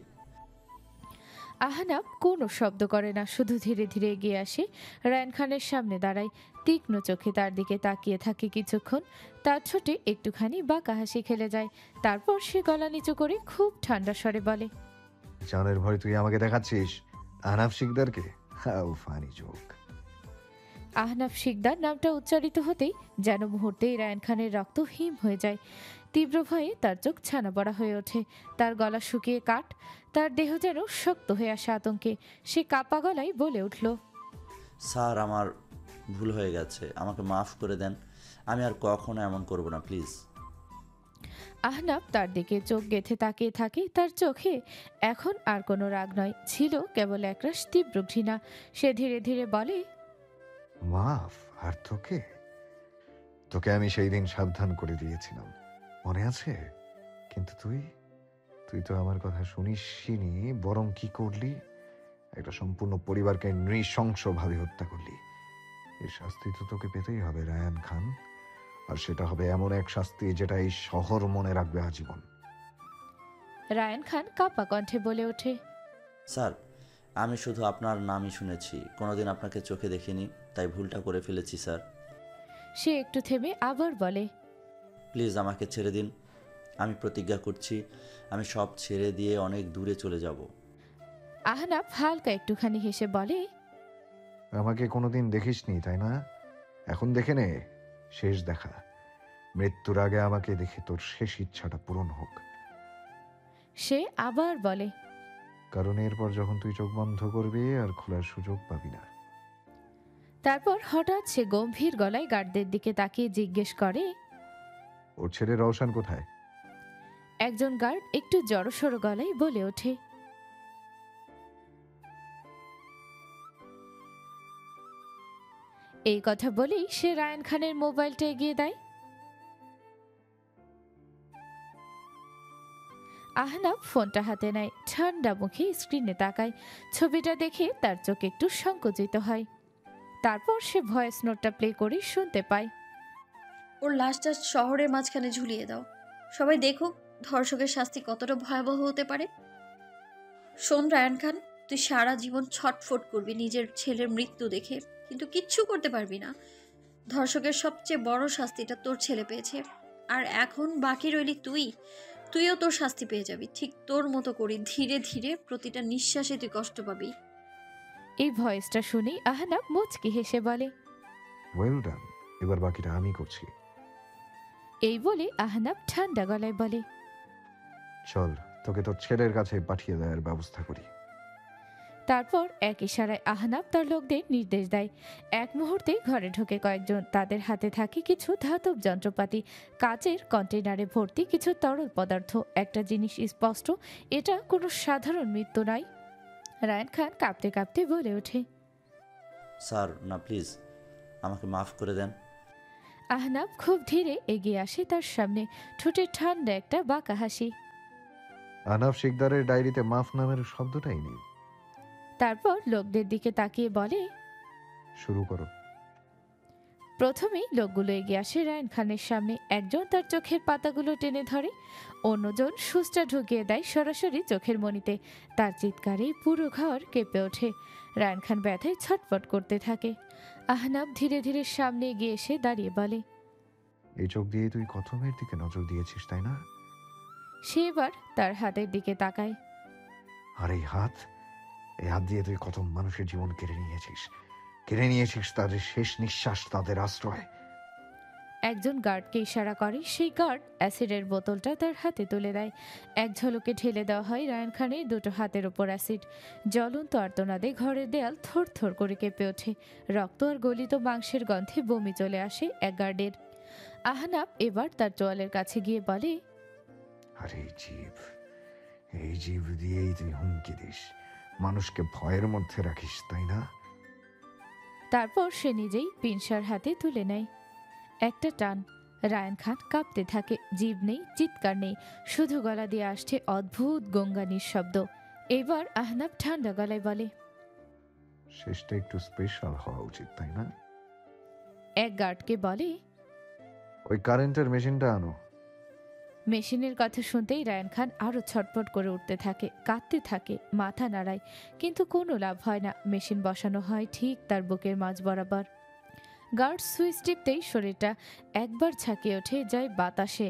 আহনাফ কোনো শব্দ করে না, শুধু ধীরে ধীরে এগিয়ে আসে। রায়ান খানের সামনে দাঁড়ায়, তীক্ষ্ণ চোখে তার দিকে তাকিয়ে থাকে কিছুক্ষণ। তার ছোটে একটুখানি বাঁকা হাসি খেলে যায়। তারপর সে গলা নিচু করে খুব ঠান্ডা স্বরে বলে, জানের ভয় তুই আমাকে দেখাচ্ছিস আহনাফ শিকদারকে? How funny joke. Ahnaf Sikdar নামটা উচ্চারিত হতেই যেন মুহূর্তেই রায়ান খানের রক্ত হিম হয়ে যায়। তীব্র ভয়ে তার চোখ ছানা বড়া হয়ে ওঠে, তার গলা শুকিয়ে কাঠ, তার দেহ যেন শক্ত হয়ে আসে আতঙ্কে। সে কাপা গলায় বলে উঠল, স্যার, আমার ভুল হয়ে গেছে, আমাকে মাফ করে দেন। আমি আর কখনো এমন করব না, প্লিজ। আহনাফ তার দিকে চোখ গেঁথে তাকিয়ে থাকে। তার চোখে এখন আর কোনো রাগ নয়, ছিল কেবল একরাশ তীব্র ঘৃণা। সে ধীরে ধীরে বলে, মাফ? আর তোকে? তোকে আমি সেই দিন সাবধান করে দিয়েছিলাম, মনে আছে? কিন্তু তুই তুই তো আমার কথা শুনিসনি, বরং কি করলি? একটা সম্পূর্ণ পরিবারকে নৃশংসভাবে হত্যা করলি। এর শাস্তি তো তোকে পেতেই হবে রায়ান খান, আর সেটা হবে এমন এক শাস্তি যেটা এই শহর মনে রাখবে আজীবন। রায়ান খান কাপা কণ্ঠে বলে ওঠে, স্যার, আমি শুধু আপনার নামই শুনেছি, কোনোদিন আপনাকে চোখে দেখিনি, তাই ভুলটা করে ফেলেছি স্যার। সে একটু থেমে আবার বলে, প্লিজ আমাকে ছেড়ে দিন। আমি প্রতিজ্ঞা করছি, আমি সব ছেড়ে দিয়ে অনেক দূরে চলে যাব। আহনাফ হালকা একটুখানি হেসে বলে, আমাকে কোনোদিন দেখিসনি তাই না? এখন দেখে নে, শেষ দেখা। মৃত্যুর আগে আমাকে দেখে তোর শেষ ইচ্ছাটা পূরণ হোক। সে আবার বলে, কারণ এরপর যখন তুই চোখ বন্ধ করবি আর খোলার সুযোগ পাবি না। তারপর হঠাৎ সে গম্ভীর গলায় গার্ডদের দিকে তাকিয়ে জিজ্ঞেস করে, ওর ছেলে রওশন কোথায়? একজন গার্ড একটু জড়সড় গলায় বলে ওঠে, এই কথা বলেই সে রায়ান খানের মোবাইলটা এগিয়ে দেয়। আহনাব ফোনটা হাতে নেয়, ঠান্ডা মুখে স্ক্রিনে তাকায়। ছবিটা দেখে তার চোখ একটু সংকুচিত হয়। তারপর সে ভয়েস নোটটা প্লে করে শুনতে পায়। ওর লাশটা শহরের মাঝখানে ঝুলিয়ে দাও, সবাই দেখুক ধর্ষকের শাস্তি কতটা ভয়াবহ হতে পারে। শোন রায়ান খান, তুই সারা জীবন ছটফট করবি নিজের ছেলের মৃত্যু দেখে, কিন্তু কিচ্ছু করতে পারবি না। ধর্ষকের সবচেয়ে বড় শাস্তিটা তোর ছেলে পেয়েছে, আর এখন বাকি রইলি তুইও তোর শাস্তি পেয়ে যাবি, ঠিক তোর মতো করে ধীরে ধীরে প্রতিটা নিঃশ্বাসে তুই কষ্ট পাবি। এই ভয়েসটা শুনেই আহনাব মুচকি হেসে বলে, ওয়েল ডান, এবার বাকিটা আমি করছি। এই বলে আহনাব ঠান্ডা গলায় বলে, চল তোকে তোর ছেলের কাছে পাঠিয়ে দেওয়ার ব্যবস্থা করি। তারপর এক ইশারায় আহনাব তার লোকদের নির্দেশ দেয়। এক মুহূর্তে ঘরে ঢোকে কয়েকজন। তাদের হাতে থাকে কিছু ধাতব যন্ত্রপাতি, কাচের কন্টেনারে ভর্তি কিছু তরল পদার্থ। একটা জিনিস স্পষ্ট, এটা কোনো সাধারণ মৃত্যু নয়। রায়ান খান কাঁপতে কাঁপতে বলে ওঠে, স্যার না, প্লিজ আমাকে মাফ করে দেন। আহনাব খুব ধীরে এগিয়ে আসে তার সামনে, ঠোঁটে ঠান্ডা একটা বাঁকা হাসি। আহনাব শিকদারের ডায়েরিতে মাফ নামের শব্দটাই নেই। তারপর লোকদের দিকে তাকিয়ে বলে, শুরু করো। প্রথমেই লোকগুলো এগিয়ে আসে রায়ান খানের সামনে। একজন তার চোখের পাতাগুলো টেনে ধরে, অন্যজন সুচটা ঢুকিয়ে দেয় সরাসরি চোখের মণিতে। তার চিৎকারে পুরো ঘর কেঁপে ওঠে। রায়ান খান ব্যথায় ছটফট করতে থাকে। আহনাব ধীরে ধীরে সামনে এগিয়ে এসে দাঁড়িয়ে বলে, এই চোখ দিয়ে তুই কত মেয়ের দিকে নজর দিয়েছিস, তাই না? সে এবার তার হাতের দিকে তাকায়। আর এই হাত দিয়ে তুই কত মানুষের জীবন কেড়ে নিয়েছিস তাদের শেষ নিঃশ্বাস, তাদের আশ্রয়। একজন গার্ডকে ইশারা করে, সেই গার্ড অ্যাসিডের বোতলটা তার হাতে তুলে দেয়। এক ঝলকে ঢেলে দেওয়া হয় রায়ান খানের দুটো হাতের ওপর অ্যাসিড। জ্বলন্ত আর্তনাদে ঘরের দেয়াল থর থর করে কেঁপে ওঠে। রক্ত আর গলিত মাংসের গন্ধে বমি চলে আসে এক গার্ডের। আহনাব এবার তার তোয়ালের কাছে গিয়ে বলে, আর এই জীব দিয়েই তুই হুমকি দিস, মানুষকে ভয়ের মধ্যে রাখিস, তাই না? তারপর সে নিজেই পিনসার হাতে তুলে নেয়। একটা টান, রায়ান খান কাঁপতে থাকে। জিভ নেই, চিৎকার নেই, শুধু গলা দিয়ে আসছে অদ্ভুত গঙ্গানির শব্দ। এবার আহনাব ঠান্ডা গলায় বলে, শেষটা একটু স্পেশাল হওয়া উচিত, তাই না? এক গার্ডকে বলে, ওই কারেন্টের মেশিনটা আনো। মেশিনের কথা শুনতেই রায়ান খান আরো ছটফট করে উঠতে থাকে, কাঁদতে থাকে, মাথা নাড়ায়, কিন্তু কোনো লাভ হয় না। মেশিন বসানো হয় ঠিক তার বুকের মাঝ বরাবর। গার্ড সুইচ টিপতেই শরীরটা একবার ঝাঁকিয়ে ওঠে যায় বাতাসে।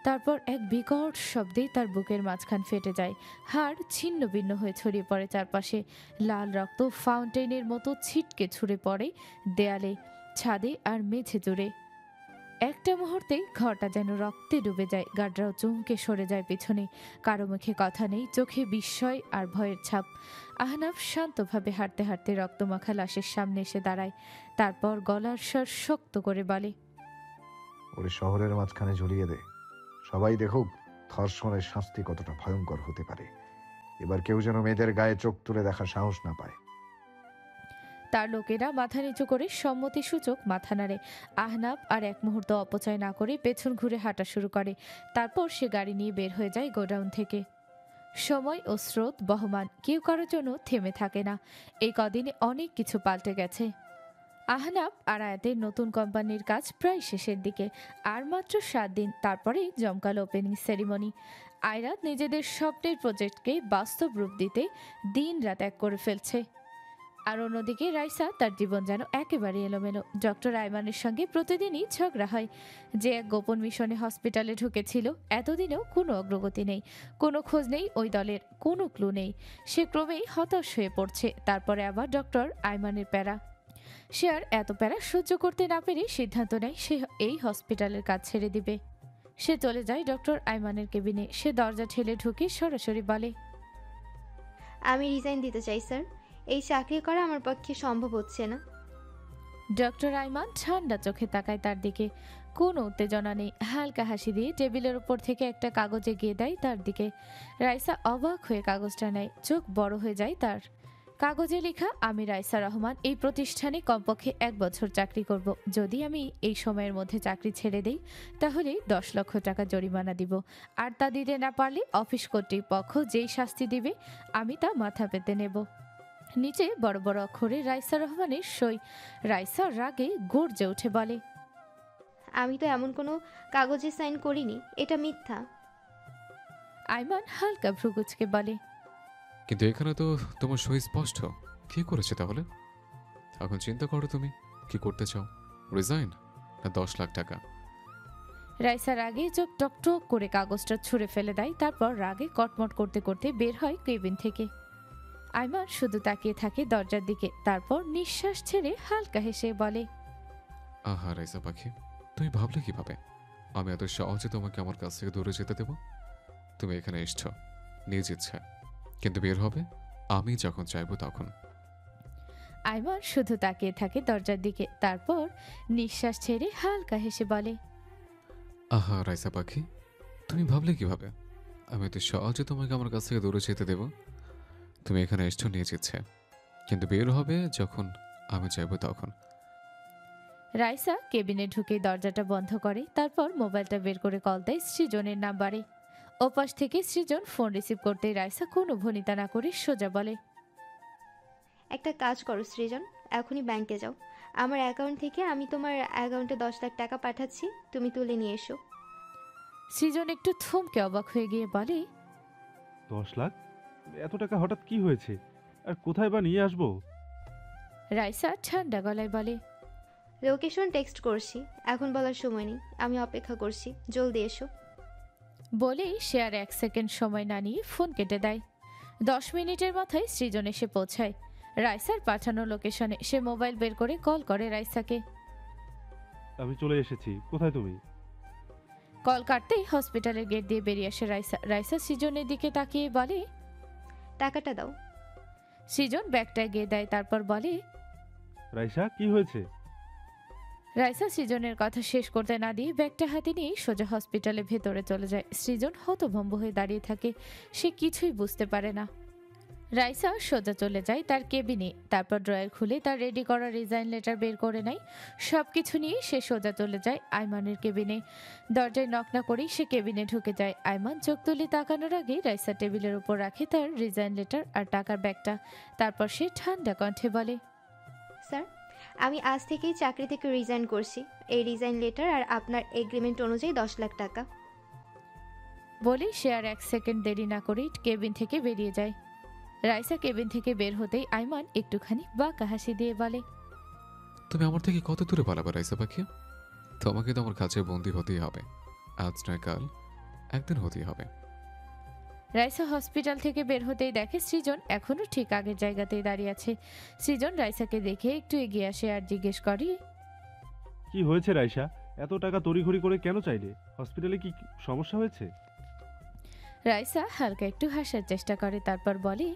তারপর এক বিকট শব্দে তার বুকের মাঝখান ফেটে যায়। হাড় ছিন্ন ভিন্ন হয়ে ছড়িয়ে পড়ে চারপাশে। লাল রক্ত ফাউন্টেনের মতো ছিটকে ছুঁড়ে পড়ে দেয়ালে, ছাদে আর মেঝে জুড়ে। একটা মুহূর্তেই ঘরটা যেন রক্তে ডুবে যায়। গার্ডরাও চমকে সরে যায় পিছনে। কারো মুখে কথা নেই, চোখে বিস্ময় আর ভয়ের ছাপ। আহনাব শান্তভাবে হাঁটতে হাঁটতে রক্তমাখা লাশের সামনে এসে দাঁড়ায়। তারপর গলার স্বর শক্ত করে বলে, ওরে শহরের মাঝখানে ঝুলিয়ে দে, সবাই দেখুক ধর্ষণের শাস্তি কতটা ভয়ঙ্কর হতে পারে। এবার কেউ যেন মেয়েদের গায়ে চোখ তুলে দেখার সাহস না পায়। তার লোকেরা মাথা নিচু করে সম্মতিসূচক মাথা নাড়ে। আহনাব আর এক মুহূর্ত অপচয় না করে পেছন ঘুরে হাঁটা শুরু করে। তারপর সে গাড়ি নিয়ে বের হয়ে যায় গোডাউন থেকে। সময় ও স্রোত বহমান, কেউ কারোর জন্য থেমে থাকে না। এই কদিনে অনেক কিছু পাল্টে গেছে। আহনাব আর আয়াতের নতুন কোম্পানির কাজ প্রায় শেষের দিকে। আর মাত্র 7 দিন, তারপরেই জমকালো ওপেনিং সেরিমনি। আয়রাত নিজেদের স্বপ্নের প্রজেক্টকে বাস্তব রূপ দিতে দিন রাত এক করে ফেলছে। আর অন্যদিকে রাইসা, তার জীবন যেন একেবারে এলোমেলো। ডক্টর আইমানের সঙ্গে প্রতিদিনই ঝগড়া হয়। যে এক গোপন মিশনে হসপিটালে ঢুকেছিল, এতদিনেও কোনো অগ্রগতি নেই, কোনো খোঁজ নেই, ওই দলের কোনো ক্লু নেই। সে ক্রমেই হতাশ হয়ে পড়ছে। তারপরে আবার ডক্টর আইমানের প্যারা। সে আর এত প্যারা সহ্য করতে না পেরে সিদ্ধান্ত নেয় সে এই হসপিটালের কাজ ছেড়ে দিবে। সে চলে যায় ডক্টর আইমানের কেবিনে। সে দরজা ঠেলে ঢুকে সরাসরি বলে, আমি রিজাইন দিতে চাই স্যার, এই চাকরি করা আমার পক্ষে সম্ভব হচ্ছে না। ডক্টর আইমান ঠান্ডা চোখে তাকায় তার দিকে। কোনো উত্তেজনা নেই, হালকা হাসি দিয়ে টেবিলের উপর থেকে একটা কাগজ এগিয়ে দেয় তার দিকে। রাইসা অবাক হয়ে কাগজটা নেয়, চোখ বড় হয়ে যায় তার। কাগজে লেখা আমি রাইসা রহমান এই প্রতিষ্ঠানে কমপক্ষে 1 বছর চাকরি করব। যদি আমি এই সময়ের মধ্যে চাকরি ছেড়ে দেই তাহলে 10 লক্ষ টাকা জরিমানা দিব, আর তা দিতে না পারলে অফিস কর্তৃপক্ষ যেই শাস্তি দিবে আমি তা মাথা পেতে নেব। নিচে বড় বড় অক্ষরে রাইসা রহমানের সই। রাইসা রাগে গর্জে উঠে বলে, আমি তো এমন কোনো কাগজে সাইন করিনি, এটা মিথ্যা। আইমান হালকা ভ্রুকুচকে বলে, কিন্তু এখানে তো তোমার সই স্পষ্ট। কি করেছে তাহলে? এখন চিন্তা করো তুমি কি করতে চাও, রিজাইন না 10 লাখ টাকা? রাইসার আগে চোখ টকটক করে কাগজটা ছুঁড়ে ফেলে দেয়। তারপর রাগে কটমট করতে করতে বের হয় কেবিন থেকে। আইমান শুধু তাকিয়ে থাকে দরজার দিকে, তারপর নিঃশ্বাস ছেড়ে হালকা হেসে বলে, আহা রাইসা পাখি, তুমি ভাবলে কিভাবে আমি এত সহজে তোমাকে আমার কাছ থেকে দূরে যেতে দেব? তুমি এখানে এসছো নিজ ইচ্ছা, কিন্তু বের হবে আমি যখন চাইবো তখন। আইমান শুধু তাকিয়ে থাকে দরজার দিকে, তারপর নিঃশ্বাস ছেড়ে হালকা হেসে বলে, আহা রাইসা পাখি, তুমি ভাবলে কিভাবে আমি এত সহজে তোমাকে আমার কাছ থেকে দূরে যেতে দেব? তুমি এখানে এসছো নিজ ইচ্ছে, কিন্তু বের হবে যখন আমি চাইবো তখন। রাইসা কেবিনে ঢুকে দরজাটা বন্ধ করে, তারপর মোবাইলটা বের করে কল দেয় সৃজনের নাম্বারে। ওপাশ থেকে সৃজন ফোন রিসিভ করতে রাইসা কোনো ভনিতা না করে সোজা বলে, একটা কাজ করো সৃজন, এখনই ব্যাংকে যাও। আমার অ্যাকাউন্ট থেকে আমি তোমার অ্যাকাউন্টে 10 লাখ টাকা পাঠাচ্ছি, তুমি তুলে নিয়ে এসো। সৃজন একটু থমকে অবাক হয়ে গিয়ে বলে, 10 লাখ? এত টাকা হঠাৎ কি হয়েছে, আর কোথায় বা নিয়ে আসবো? রাইসা ঠান্ডা গলায় বলে, লোকেশন টেক্সট করছি, এখন বলার সময় নেই, আমি অপেক্ষা করছি, জলদি এসো। বলেই সে আর 1 সেকেন্ড সময় না নিয়ে ফোন কেটে দেয়। 10 মিনিটের মাথায় সৃজন এসে পৌঁছায় রাইসার পাঠানো লোকেশনে। সে মোবাইল বের করে কল করে রাইসাকে। আমি চলে এসেছি, কোথায় তুমি? কল কাটতেই হসপিটালের গেট দিয়ে বেরিয়ে আসে রাইসা। রাইসা সৃজনের দিকে তাকিয়ে বলে, টাকাটা দাও। সৃজন ব্যাগটা এগিয়ে দেয়, তারপর বলে, রাইসা, কি হয়েছে? রাইসা সৃজনের কথা শেষ করতে না দিয়ে ব্যাগটা হাতে নিয়ে সোজা হসপিটালের ভেতরে চলে যায়। সৃজন হতভম্ব হয়ে দাঁড়িয়ে থাকে, সে কিছুই বুঝতে পারে না। রাইসা সোজা চলে যায় তার কেবিনে, তারপর ড্রয়ার খুলে তার রেডি করা রিজাইন লেটার বের করে নেয়। সব কিছু নিয়ে সে সোজা চলে যায় আইমানের কেবিনে। দরজায় নক না করেই সে কেবিনে ঢুকে যায়। আইমান চোখ তুলে তাকানোর আগে রাইসা টেবিলের উপর রাখে তার রিজাইন লেটার আর টাকার ব্যাগটা। তারপর সে ঠান্ডা কণ্ঠে বলে, স্যার, আমি আজ থেকেই চাকরি থেকে রিজাইন করছি। এই রিজাইন লেটার আর আপনার এগ্রিমেন্ট অনুযায়ী 10 লাখ টাকা। বলেই সে আর 1 সেকেন্ড দেরি না করেই কেবিন থেকে বেরিয়ে যায়। রাইসা কেবিন থেকে বের হতেই আইমান একটুখানি বাঁকা হাসি দিয়ে বলে, তুমি আমার থেকে কত দূরে পালাবে রাইসা পাখি? তোমাকে তো আমার কাছে বন্দি হতেই হবে, আজ নয় কাল, একদিন হতেই হবে। রাইসা হসপিটাল থেকে বের হতেই দেখে সৃজন এখনো ঠিক আগের জায়গাতেই দাঁড়িয়ে আছে। সৃজন রাইসাকে দেখে একটু এগিয়ে আসে আর জিজ্ঞেস করে, কি হয়েছে রাইসা, এত টাকা তড়িঘড়ি করে কেন চাইলে? হসপিটালে কি সমস্যা হয়েছে? রাইসা হালকা একটু হাসার চেষ্টা করে, তারপর বলে,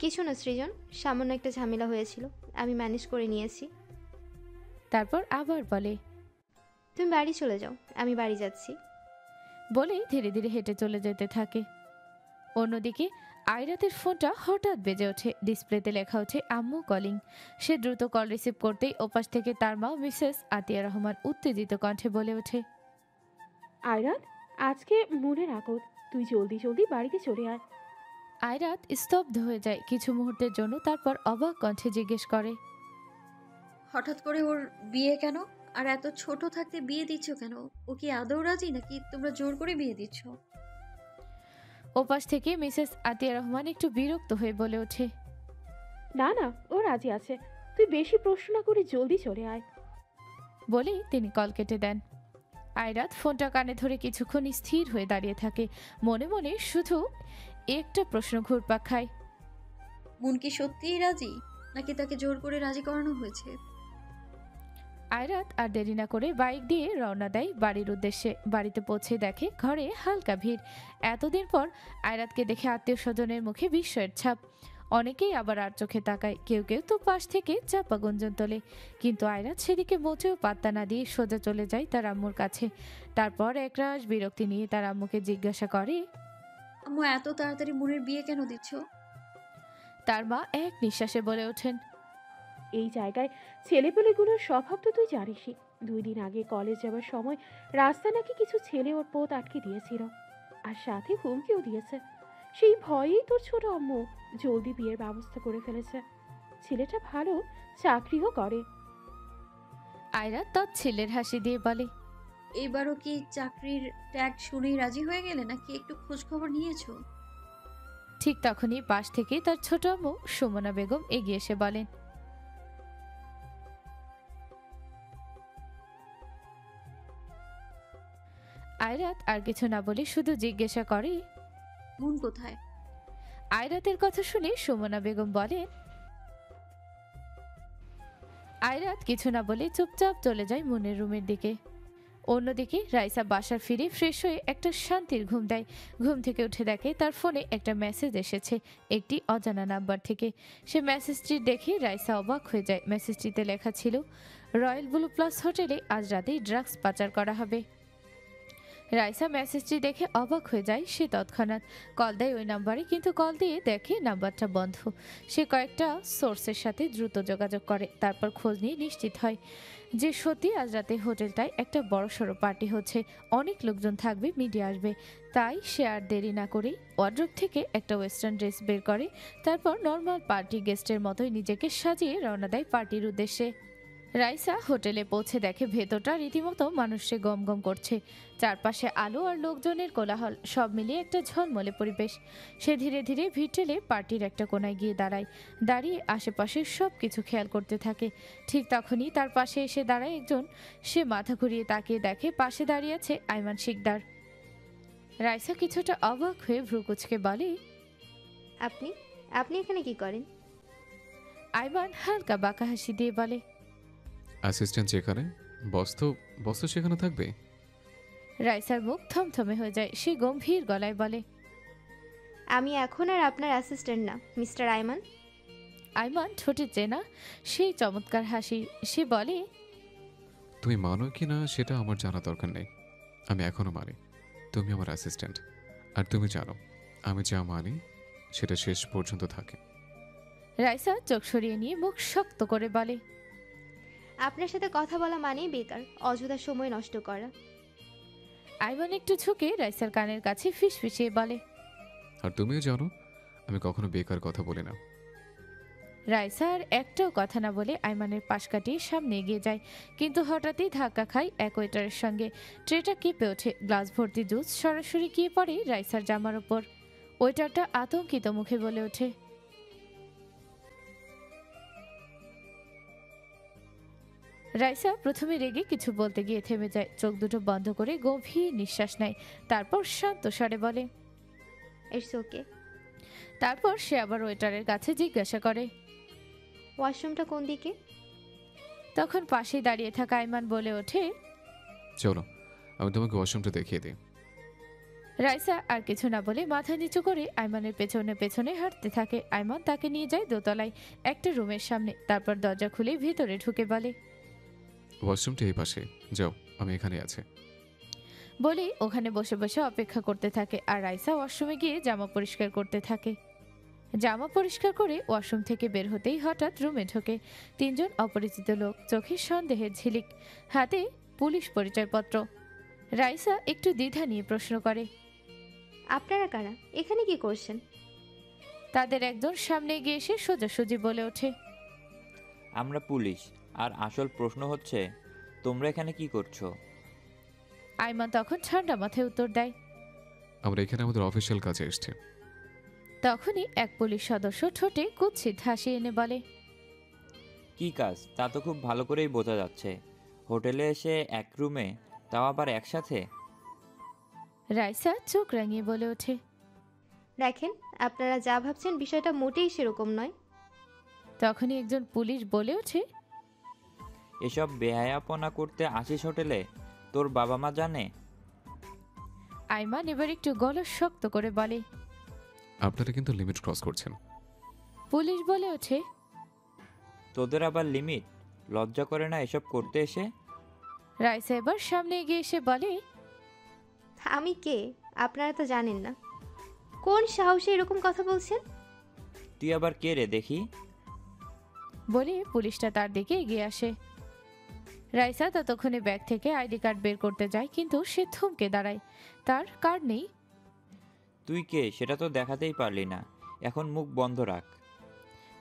কিছু না সৃজন, সামান্য একটা ঝামেলা হয়েছিল, আমি ম্যানেজ করে নিয়েছি। তারপর আবার বলে, তুমি বাড়ি চলে যাও, আমি বাড়ি যাচ্ছি। বলেই ধীরে ধীরে হেঁটে চলে যেতে থাকে। অন্যদিকে আয়রাতের ফোনটা হঠাৎ বেজে ওঠে। ডিসপ্লেতে লেখা ওঠে আম্মু কলিং। সে দ্রুত কল রিসিভ করতেই ওপাশ থেকে তার মা মিসেস আতিয়া রহমান উত্তেজিত কণ্ঠে বলে ওঠে, আয়রাত, আজকে মনের আকত, তুই জলদি জলদি বাড়িতে চলে আয়। আয়রাত স্তব্ধ হয়ে যায় কিছু মুহূর্তের জন্য, তারপর অবাক কণ্ঠে জিজ্ঞেস করে, হঠাৎ করে ওর বিয়ে কেন? আর এত ছোট থাকতে বিয়ে দিচ্ছ কেন? ও কি আদৌ রাজি, নাকি তোমরা জোর করে বিয়ে দিচ্ছ? ওপাশ থেকে মিসেস আতিয়া রহমান একটু বিরক্ত হয়ে বলে ওঠে, না না, ও রাজি আছে, তুই বেশি প্রশ্ন না করে জলদি চলে আয়। বলেই তিনি কল কেটে দেন। আয়রাত ফোনটা কানে ধরে কিছুক্ষণ স্থির হয়ে দাঁড়িয়ে থাকে, মনে মনে শুধু একটা প্রশ্ন ঘুরপাক খায়, মন কি সত্যিই রাজি, নাকি তাকে জোর করে রাজি করানো হয়েছে? আয়রাত আর দেরি না করে বাইক দিয়ে রওনা দেয় বাড়ির উদ্দেশ্যে। বাড়িতে পৌঁছে দেখে ঘরে হালকা ভিড়। এতদিন পর আয়রাতকে দেখে আত্মীয় স্বজনের মুখে বিস্ময়ের ছাপ। অনেকেই আবার আর চোখে তাকায়, কেউ কেউ তো পাশ থেকে চাপা গুঞ্জন তোলে। কিন্তু আয়রাত সেদিকে মোটেও পাত্তা না দিয়ে সোজা চলে যায় তার আম্মুর কাছে। তারপর একরাশ বিরক্তি নিয়ে তার আম্মুকে জিজ্ঞাসা করে, আম্মু, এত তাড়াতাড়ি মনের বিয়ে কেন দিচ্ছ? তার মা এক নিঃশ্বাসে বলে ওঠেন, এই জায়গায় ছেলেপেলেগুলোর স্বভাব তো তুই জানিসই। 2 দিন আগে কলেজ যাওয়ার সময় রাস্তায় নাকি কিছু ছেলে ওর পথ আটকে দিয়েছিল, আর সাথে হুমকিও দিয়েছে। সেই ভয়েই তোর ছোট আম্মু জলদি বিয়ের ব্যবস্থা করে ফেলেছে। ছেলেটা ভালো, চাকরিও করে। আয়রা তৎছিলের হাসি দিয়ে বলে, এবারও কি চাকরির ট্যাগ শুনেই রাজি হয়ে গেলে, নাকি একটু খোঁজ খবর নিয়েছো? ঠিক তখনই পাশ থেকে তার ছোট আম্মু সুমনা বেগম এগিয়ে এসে বলেন, আয়রাত আর কিছু না বলে শুধু জিজ্ঞাসা করে, মন কোথায়? আয়রাতের কথা শুনে সুমনা বেগম বলেন, আয়রাত কিছু না বলে চুপচাপ চলে যায় মুনের রুমের দিকে। অন্যদিকে রাইসা বাসার ফিরে ফ্রেশ হয়ে একটা শান্তির ঘুম দেয়। ঘুম থেকে উঠে দেখে তার ফোনে একটা মেসেজ এসেছে একটি অজানা নাম্বার থেকে। সে মেসেজটি দেখে রাইসা অবাক হয়ে যায়। মেসেজটিতে লেখা ছিল, রয়্যাল ব্লু প্লাস হোটেলে আজ রাতেই ড্রাগস পাচার করা হবে। রাইসা মেসেজটি দেখে অবাক হয়ে যায়। সে তৎক্ষণাৎ কল দেয় ওই নাম্বারে, কিন্তু কল দিয়ে দেখে নাম্বারটা বন্ধ। সে কয়েকটা সোর্সের সাথে দ্রুত যোগাযোগ করে, তারপর খোঁজ নিয়ে নিশ্চিত হয় যে সত্যি আজ রাতে হোটেলটায় একটা বড়সড় পার্টি হচ্ছে, অনেক লোকজন থাকবে, মিডিয়া আসবে। তাই সে আর দেরি না করেই ওয়ার্ড্রোব থেকে একটা ওয়েস্টার্ন ড্রেস বের করে, তারপর নর্মাল পার্টি গেস্টের মতোই নিজেকে সাজিয়ে রওনা দেয় পার্টির উদ্দেশ্যে। রাইসা হোটেলে পৌঁছে দেখে ভেতরটা রীতিমতো মানুষে গম গম করছে। চারপাশে আলো আর লোকজনের কোলাহল, সব মিলিয়ে একটা ঝলমলে পরিবেশ। সে ধীরে ধীরে ভিড় ঠেলে পার্টির একটা কোনায় গিয়ে দাঁড়িয়ে আশেপাশের সব কিছু খেয়াল করতে থাকে। ঠিক তখনই তার পাশে এসে দাঁড়ায় একজন। সে মাথা ঘুরিয়ে তাকিয়ে দেখে পাশে দাঁড়িয়ে আছে আইমান শিকদার। রাইসা কিছুটা অবাক হয়ে ভ্রু কুঁচকে বলে, আপনি আপনি এখানে কি করেন? আইমান হালকা বাঁকা হাসি দিয়ে বলে, অ্যাসিস্ট্যান্ট যেখানে, বস তো সেখানে থাকবে। রাইসার মুখ থমথমে হয়ে যায়। সে গম্ভীর গলায় বলে, আমি এখন আর আপনার অ্যাসিস্ট্যান্ট না, মিস্টার আইমান। আইমান ঠোঁটে চেনা সেই চমৎকার হাসি। সে বলে, তুমি মানো কি না সেটা আমার জানা দরকার নেই, আমি এখনো মানি তুমি আমার অ্যাসিস্ট্যান্ট। আর তুমি জানো আমি যা মানি সেটা শেষ পর্যন্ত থাকে। রাইসা চোখ সরিয়ে নিয়ে মুখ শক্ত করে বলে, আপনার সাথে কথা বলা মানেই বেকার, অযথা সময় নষ্ট করা। আইমান একটু ঝুঁকে রাইসার কানের কাছে ফিসফিসিয়ে বলে, আর তুমিও জানো আমি কখনো বেকার কথা বলি না। রাইসা আর একটাও কথা না বলে আইমানের পাশ কাটিয়ে সামনে এগিয়ে যায়, কিন্তু হঠাৎই ধাক্কা খায় এক ওয়েটারের সঙ্গে। ট্রেটা কেঁপে ওঠে, গ্লাস ভর্তি জুস সরাসরি গিয়ে পড়ে রাইসার জামার ওপর। ওয়েটারটা আতঙ্কিত মুখে বলে ওঠে, রাইসা প্রথমে রেগে কিছু বলতে গিয়ে থেমে যায়, চোখ দুটো বন্ধ করে গভীর নিঃশ্বাস নেয়, তারপর শান্ত স্বরে বলে, ইটস ওকে। তারপর সে আবার ওয়েটারের কাছে জিজ্ঞাসা করে, ওয়াশরুমটা কোন দিকে? তখন পাশে দাঁড়িয়ে থাকা আইমান বলে ওঠে, চলো আমি তোমাকে ওয়াশরুমটা দেখিয়ে দিই। রাইসা আর কিছু না বলে মাথা নিচু করে আইমানের পেছনে পেছনে হাঁটতে থাকে। আইমান তাকে নিয়ে যায় দোতলায় একটা রুমের সামনে, তারপর দরজা খুলে ভিতরে ঢুকে বলে, ওয়াশরুমটা এই পাশে, যাও আমি এখানে আছি। বলে ওখানে বসে বসে অপেক্ষা করতে থাকে, আর রাইসা ওয়াশরুমে গিয়ে জামা পরিষ্কার করতে থাকে। জামা পরিষ্কার করে ওয়াশরুম থেকে বের হতেই হঠাৎ রুমে ঢোকে 3 জন অপরিচিত লোক, চোখে সন্দেহের ঝিলিক, হাতে পুলিশ পরিচয়পত্র। রাইসা একটু দ্বিধা নিয়ে প্রশ্ন করে, আপনারা কারা, এখানে কি করছেন? তাদের একজন সামনে গিয়ে এসে সোজাসুজি বলে ওঠে, আমরা পুলিশ, আর আসল প্রশ্ন হচ্ছে তোমরা এখানে কি করছো? আইমান তখন ঠান্ডা মাথায় উত্তর দেয়, আমরা এখানে আমাদের অফিসিয়াল কাজে এসেছি। তখনই এক পুলিশ সদস্য ঠোঁটে কুৎসিত হাসি এনে বলে, কি কাজ তা তো খুব ভালো করেই বোঝা যাচ্ছে, হোটেলে এসে এক রুমে, তাও আবার একসাথে। রাইসা চোখ রাঙিয়ে বলে ওঠে, দেখেন আপনারা যা ভাবছেন বিষয়টা মোটেই সেরকম নয়। তখনই একজন পুলিশ বলে ওঠে, এসব বেহায়াপনা করতে আসিস হোটেলে, তোর বাবা মা জানে? আইমান এবার একটু গলা শক্ত করে বলে, আপনারা কিন্তু লিমিট ক্রস করছেন। পুলিশ বলে ওঠে, তোদের আবার লিমিট, লজ্জা করে না এসব করতে এসে? রাইসা এবার সামনে এগিয়ে এসে বলে, আমি কে আপনারা তো জানেন না, কোন সাহসে এরকম কথা বলছেন? তুই আবার কে রে দেখি? বলে পুলিশটা তার দিকে এগিয়ে আসে। রাইসা ততক্ষণে ব্যাগ থেকে আইডি কার্ড বের করতে যায়, কিন্তু সে থমকে দাঁড়ায়। তার কার্ড নেই। তুই কে সেটা তো দেখাতেই পারলি না, এখন মুখ বন্ধ রাখ,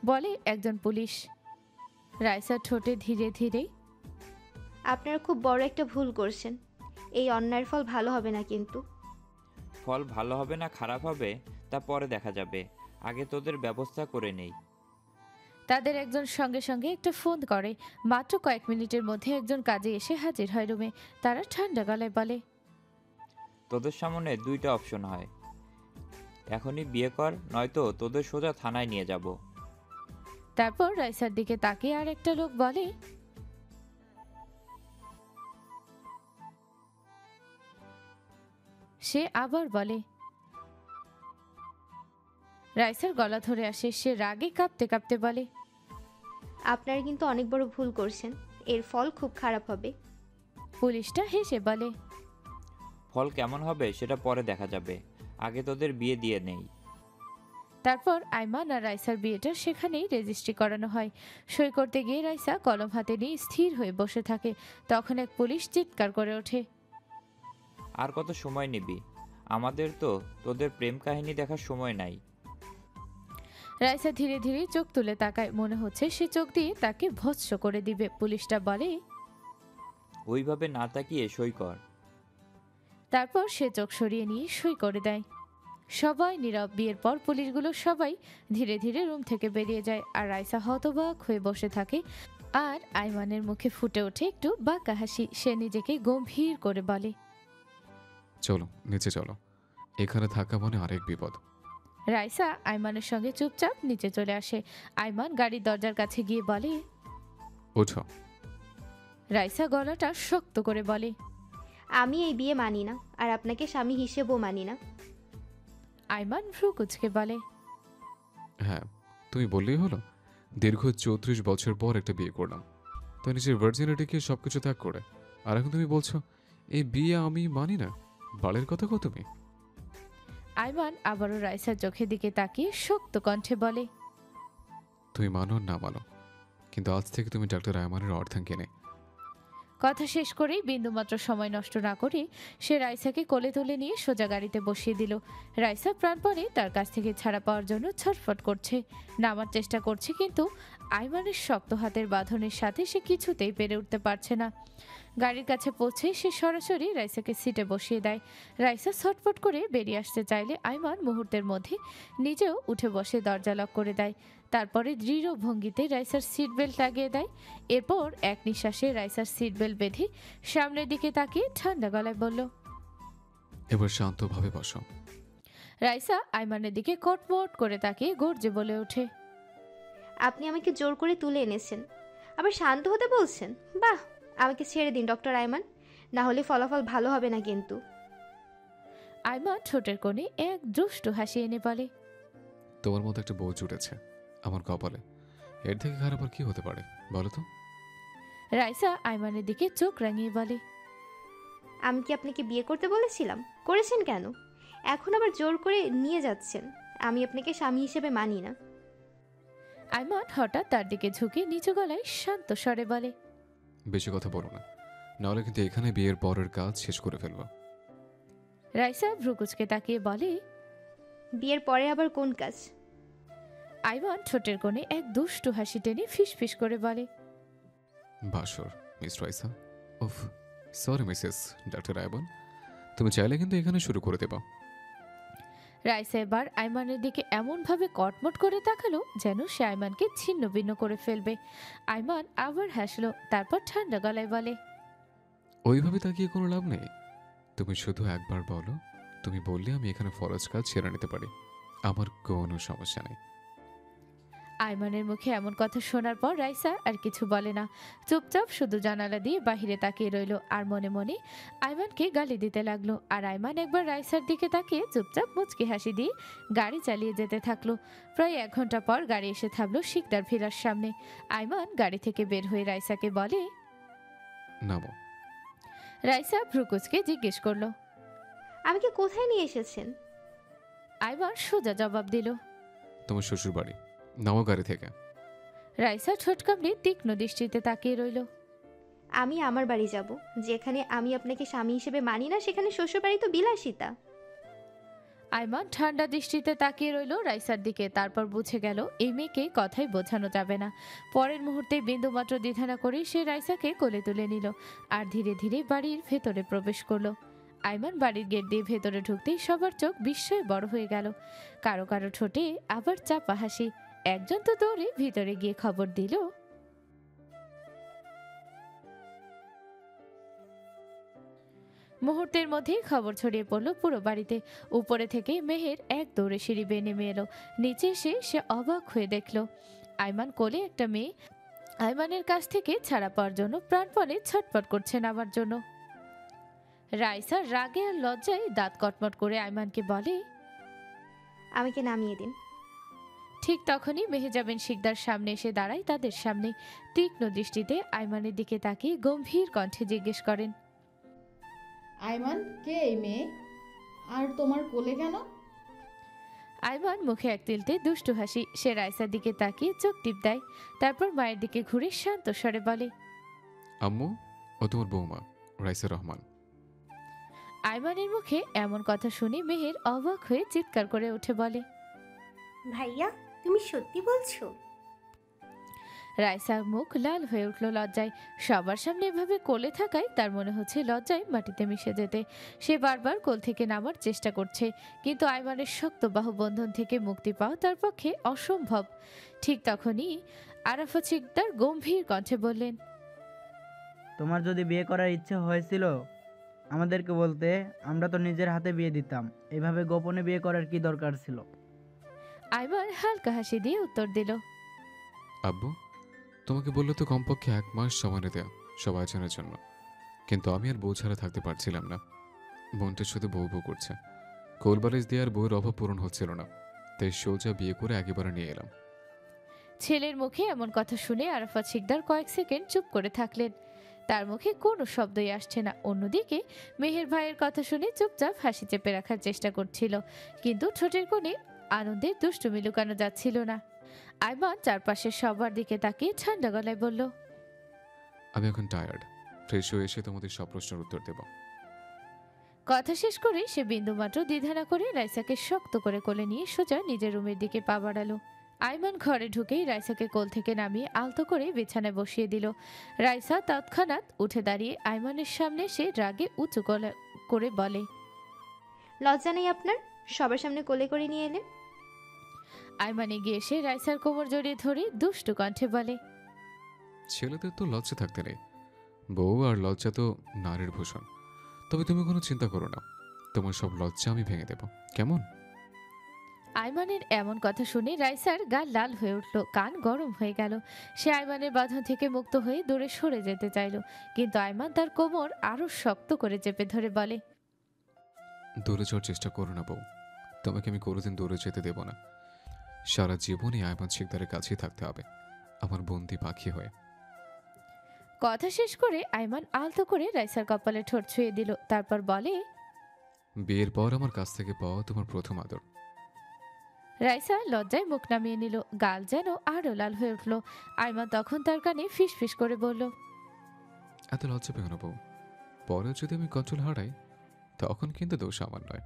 বলে একজন পুলিশ। রাইসা ঠোঁটে ধীরে ধীরে। আপনারা খুব বড় একটা ভুল করছেন। এই অন্যায়ের ফল ভালো হবে না কিন্তু। ফল ভালো হবে না খারাপ হবে তা পরে দেখা যাবে, আগে তোদের ব্যবস্থা করে নেই। তাদের একজন সঙ্গে সঙ্গে একটা ফোন করে। মাত্র কয়েক মিনিটের মধ্যে একজন কাজে এসে হাজির হয় রুমে। তারা ঠান্ডা গলায় বলে, তোদের সামনে দুইটা অপশন হয়, এখনই বিয়ে কর, নয়তো তোদের সোজা থানায় নিয়ে যাব। তারপর রাইসার দিকে তাকিয়ে আর একটা লোক বলে, সে আবার বলে। রাইসার গলা ধরে আসে। সে রাগে কাঁপতে কাঁপতে বলে, আপনারা কিন্তু অনেক বড় ভুল করছেন। এর ফল খুব খারাপ হবে। পুলিশটা হেসে বলে, ফল কেমন হবে সেটা পরে দেখা যাবে, আগে তোদের বিয়ে দিয়ে নেই। তারপর আইমান আর রাইসার বিয়েটা সেখানেই রেজিস্ট্রি করানো হয়। সই করতে গিয়ে রাইসা কলম হাতে নিয়ে স্থির হয়ে বসে থাকে। তখন এক পুলিশ চিৎকার করে ওঠে, আর কত সময় নিবি? আমাদের তো তোদের প্রেম কাহিনী দেখার সময় নাই। রাইসা ধীরে ধীরে চোখ তুলে তাকায়। মনে হচ্ছে সে চোখ দিয়ে তাকে ভৎস করে দিবে। পুলিশটা বলে, ওইভাবে না তাকিয়ে সই কর। তারপর সে চোখ সরিয়ে নিয়ে সই করে দেয়। সবাই নীরব। বিয়ের পর পুলিশগুলো সবাই ধীরে ধীরে রুম থেকে বেরিয়ে যায়, আর রাইসা হতবাক হয়ে বসে থাকে। আর আইমানের মুখে ফুটে ওঠে একটু বাঁকা হাসি। সে নিজেকে গম্ভীর করে বলে, চলো নিচে চলো, এখানে থাকা মানে আরেক বিপদ। রাইসা আইমানের সঙ্গে চুপচাপ নিচে চলে আসে। আইমান গাড়ির দরজার কাছে গিয়ে বলে, ওঠো। রাইসা গলাটা শক্ত করে বলে, আমি এই বিয়ে মানি না, আর আপনাকে স্বামী হিসেবেও মানি না। আইমান ভ্রু কুচকে বলে, হ্যাঁ, তুমি বললেই হলো। দীর্ঘ 34 বছর পর একটা বিয়ে করলাম, তো নিজের ভার্জিনিটিকে সবকিছু ত্যাগ করে। আর এখন তুমি বলছো এই বিয়ে আমি মানি না? বালের কথা কো তুমি? আইমান আবারও রাইসার চোখের দিকে তাকিয়ে শক্ত কণ্ঠে বলে, তুমি মানো আর না মানো, কিন্তু আজ থেকে তুমি ডাক্তার আয়মানের অর্ধাঙ্গিনী। কথা শেষ করেই বিন্দুমাত্র সময় নষ্ট না করে সে রাইসাকে কোলে তুলে নিয়ে সোজা গাড়িতে বসিয়ে দিল। রাইসা প্রাণপণে তার কাছ থেকে ছাড়া পাওয়ার জন্য ছটফট করছে, নামার চেষ্টা করছে, কিন্তু আইমানের শক্ত হাতের বাঁধনের সাথে সে কিছুতেই পেরে উঠতে পারছে না। গাড়ির কাছে পৌঁছে সে সরাসরি রাইসাকে সিটে বসিয়ে দেয়। রাইসা ছটফট করে বেরিয়ে আসতে চাইলে আইমান মুহূর্তের মধ্যে নিজেও উঠে বসে দরজা লক করে দেয়। তারপরে দৃঢ় ভঙ্গিতে রাইসার সিট বেল্ট লাগিয়ে দেয়। এরপর এক নিঃশ্বাসে রাইসার সিট বেল্ট বেঁধে সামনের দিকে তাকিয়ে ঠান্ডা গলায় বলল, এবার শান্তভাবে বসো। রাইসা আইমানের দিকে কটমট করে তাকিয়ে গর্জে বলে ওঠে, আপনি আমাকে জোর করে তুলে এনেছেন, আবার শান্ত হতে বলছেন? বাহ, আমাকে ছেড়ে দিন ডক্টর আইমান, না হলে ফলাফল ভালো হবে না কিন্তু। আইমান ঠোঁটের কোণে এক দুষ্টু হাসি এনে বলে, তোমার মতো একটা বউ জুটেছে আমার কপালে, এর থেকে খারাপ আর কি হতে পারে বলো তো? রাইসা আইমানের দিকে চোখ রাঙিয়ে বলে, আমি কি আপনাকে বিয়ে করতে বলেছিলাম? করেছেন কেন? এখন আবার জোর করে নিয়ে যাচ্ছেন। আমি আপনাকে স্বামী হিসেবে মানি না। আইমান হঠাৎ তার দিকে ঝুঁকে নিচু গলায় শান্ত স্বরে বলে, বেশি কথা বলো না, নাহলে কিন্তু এখানে বিয়ের পরের কাজ শেষ করে ফেলবো। রাইসা ভ্রুকুচকে তাকিয়ে বলে, বিয়ের পরে আবার কোন কাজ? আইমান ঠোঁটের কোণে এক দুষ্টু হাসি টেনে ফিসফিস করে বলে, বাসর মিস রাইসা। উফ, সরি মিসেস ডাক্তার আয়মান, তুমি চাইলে কিন্তু এখানে শুরু করে দেবা। রাইসা এবার আইমানের দিকে এমনভাবে কটমট করে তাকালো যেন সে আইমানকে ছিন্ন ভিন্ন করে ফেলবে। আইমান আবার হাসলো, তারপর ঠান্ডা গলায় বলে, ওইভাবে তাকিয়ে কোনো লাভ নেই। তুমি শুধু একবার বলো, তুমি বললে আমি এখানে ফরজ কাজ সেরে নিতে পারি, আমার কোনো সমস্যা নেই। আইমানের মুখে এমন কথা শোনার পর রাইসা আর কিছু বলে না, চুপচাপ শুধু জানালা দিয়ে বাহিরে তাকিয়ে রইল আর মনে মনে আইমানকে গালি দিতে লাগলো। আর আইমান একবার রাইসার দিকে তাকিয়ে চুপচাপ মুচকি হাসি দিয়ে গাড়ি চালিয়ে যেতে থাকলো। প্রায় 1 ঘন্টা পর গাড়ি এসে থামলো শিকদার ভিলার সামনে। আইমান গাড়ি থেকে বের হয়ে রাইসাকে বলে, নামো। রাইসা ভ্রুকুচকে জিজ্ঞেস করলো, আমাকে কোথায় নিয়ে এসেছেন? আইমান সোজা জবাব দিল, তোমার শ্বশুর বাড়ি, নাও গাড়ি থেকে। রাইসা ঠোঁট কামড়ে তীক্ষ্ণ দৃষ্টিতে তাকিয়ে রইল। আমি আমার বাড়ি যাব, যেখানে আমি আপনাকে স্বামী হিসেবে মানি না সেখানে শ্বশুরবাড়ি তো বিলাসিতা। আইমান ঠান্ডা দৃষ্টিতে তাকিয়ে রইল রাইসার দিকে, তারপর বুঝে গেল এই মেয়েকে কথাই বোঝানো যাবে না। পরের মুহূর্তে বিন্দুমাত্র দ্বিধা না করে সে রাইসাকে কোলে তুলে নিল আর ধীরে ধীরে বাড়ির ভেতরে প্রবেশ করলো। আইমান বাড়ির গেট দিয়ে ভেতরে ঢুকতেই সবার চোখ বিস্ময়ে বড় হয়ে গেল। কারো কারো ঠোঁটে আবার চাপা হাসি। একজন তো দৌড়ে ভিতরে গিয়ে খবর দিল। মুহূর্তের মধ্যেই খবর ছড়িয়ে পড়লো পুরো বাড়িতে। উপরে থেকে মেহের এক দৌড়ে সিঁড়ি বেয়ে নেমে এলো। নিচে এসে সে অবাক হয়ে দেখল আইমান কোলে একটা মেয়ে আইমানের কাছ থেকে ছাড়া পাওয়ার জন্য প্রাণপণে ছটফট করছে নামার জন্য। রাইসা রাগে আর লজ্জায় দাঁত কটমট করে আইমানকে বলে, আমাকে নামিয়ে দিন। ঠিক তখনই মেহেজাবিন শিকদার সামনে এসে দাঁড়ায় তাদের সামনে। তীক্ষ্ণ দৃষ্টিতে আইমানের দিকে তাকিয়ে গম্ভীর কণ্ঠে জিজ্ঞেস করেন, আইমান, কে এই মেয়ে আর তোমার কোলে কেন? আইমান মুখে এক তিলতে দুষ্টু হাসি। সে রাইসার দিকে তাকিয়ে চোখ টিপ দেয়, তারপর মায়ের দিকে ঘুরে শান্ত স্বরে বলে, আম্মু, ও তোমার বৌমা রাইসা রহমান। আইমানের মুখে এমন কথা শুনে মেহের অবাক হয়ে চিৎকার করে উঠে বলে, ভাইয়া, তুমি সত্যি বলছো? রাইসার মুখ লাল হয়ে উঠল লজ্জায়। সবার সামনে এভাবে কোলে থাকায় তার মনে হচ্ছে লজ্জায় মাটিতে মিশে যেতে। সে বারবার কোল থেকে নামার চেষ্টা করছে, কিন্তু আইমানের শক্ত বাহুবন্ধন থেকে মুক্তি পাওয়া তার পক্ষে অসম্ভব। ঠিক তখনই আরাফাত শিকদার গম্ভীর কণ্ঠে বললেন, তোমার যদি বিয়ে করার ইচ্ছে হয়েছিল আমাদেরকে বলতে, আমরা তো নিজের হাতে বিয়ে দিতাম। এভাবে গোপনে বিয়ে করার কি দরকার ছিল? আইমান হালকা হাসি দিয়ে উত্তর দিল, আব্বু, তোমাকে বললে তো কমপক্ষে 1 মাস সময় নিতে সব আয়োজনের জন্য, কিন্তু আমি আর বউ ছাড়া থাকতে পারছিলাম না। বোনটা শুধু বউ বউ করছে, কোলবালিশ দিয়ে আর বউয়ের অভাব পূরণ হচ্ছিল না, তাই সোজা বিয়ে করে একেবারে নিয়ে এলাম। ছেলের মুখে এমন কথা শুনে আরাফাত শিকদার কয়েক সেকেন্ড চুপ করে থাকলেন। তার মুখে কোনো শব্দই আসছে না। অন্যদিকে মেহের ভাইয়ের কথা শুনে চুপচাপ হাসি চেপে রাখার চেষ্টা করছিল, কিন্তু ঠোঁটের কোণে আনন্দের দুষ্টুমি লুকানো যাচ্ছিল না। আইমান চারপাশের সবার দিকে তাকিয়ে ঠান্ডা গলায় বলল, আমি এখন টায়ার্ড, ফ্রেশ হয়ে এসে তোমাদের সব প্রশ্নের উত্তর দেব। কথা শেষ করে সে বিন্দুমাত্র দ্বিধা না করে রাইসাকে শক্ত করে কোলে নিয়ে সোজা নিজের রুমের দিকে পা বাড়ালো। আইমান ঘরে ঢুকেই রাইসাকে কোল থেকে নামিয়ে আলতো করে বিছানায় বসিয়ে দিল। রাইসা তৎক্ষণাৎ উঠে দাঁড়িয়ে আইমানের সামনে সে রাগে উঁচু গলা করে বলে, লজ্জা নেই আপনার? সবার সামনে কোলে করে নিয়ে এলেন। আইমান এগিয়ে এসে রাইসার কোমর জড়িয়ে ধরে দুষ্টু কণ্ঠে বলে, ছেলেদের তো লজ্জা থাকতে নেই, বউ আর লজ্জা তো নারীর ভূষণ। তবে তুমি কোনো চিন্তা করো না, তোমার সব লজ্জা আমি ভেঙে দেব, কেমন? আইমানের এমন কথা শুনে রাইসার গা লাল হয়ে উঠল, কান গরম হয়ে গেল। সে আইমানের বাঁধন থেকে মুক্ত হয়ে দূরে সরে যেতে চাইল, কিন্তু আইমান তার কোমর আরো শক্ত করে চেপে ধরে বলে, দূরে যাওয়ার চেষ্টা করো না বউ, তোমাকে আমি কোনোদিন দূরে যেতে দেব না। সারা জীবনই আইমান শিকদারের কাছেই থাকতে হবে, আমার বন্দি পাখি হয়ে। কথা শেষ করে আইমান আলতো করে রাইসার কপালে ঠোঁট ছুঁয়ে দিল, তারপর বলে, বিয়ের পর আমার কাছ থেকে পাওয়া তোমার প্রথম আদর। রাইসা লজ্জায় মুখ নামিয়ে নিল, গাল যেন আরো লাল হয়ে উঠল। আইমান তখন তার কানে ফিস ফিস করে বলল, এত লজ্জা পেও না বউ, পরে যদি আমি কন্ট্রোল হারাই তখন কিন্তু দোষ আমার নয়।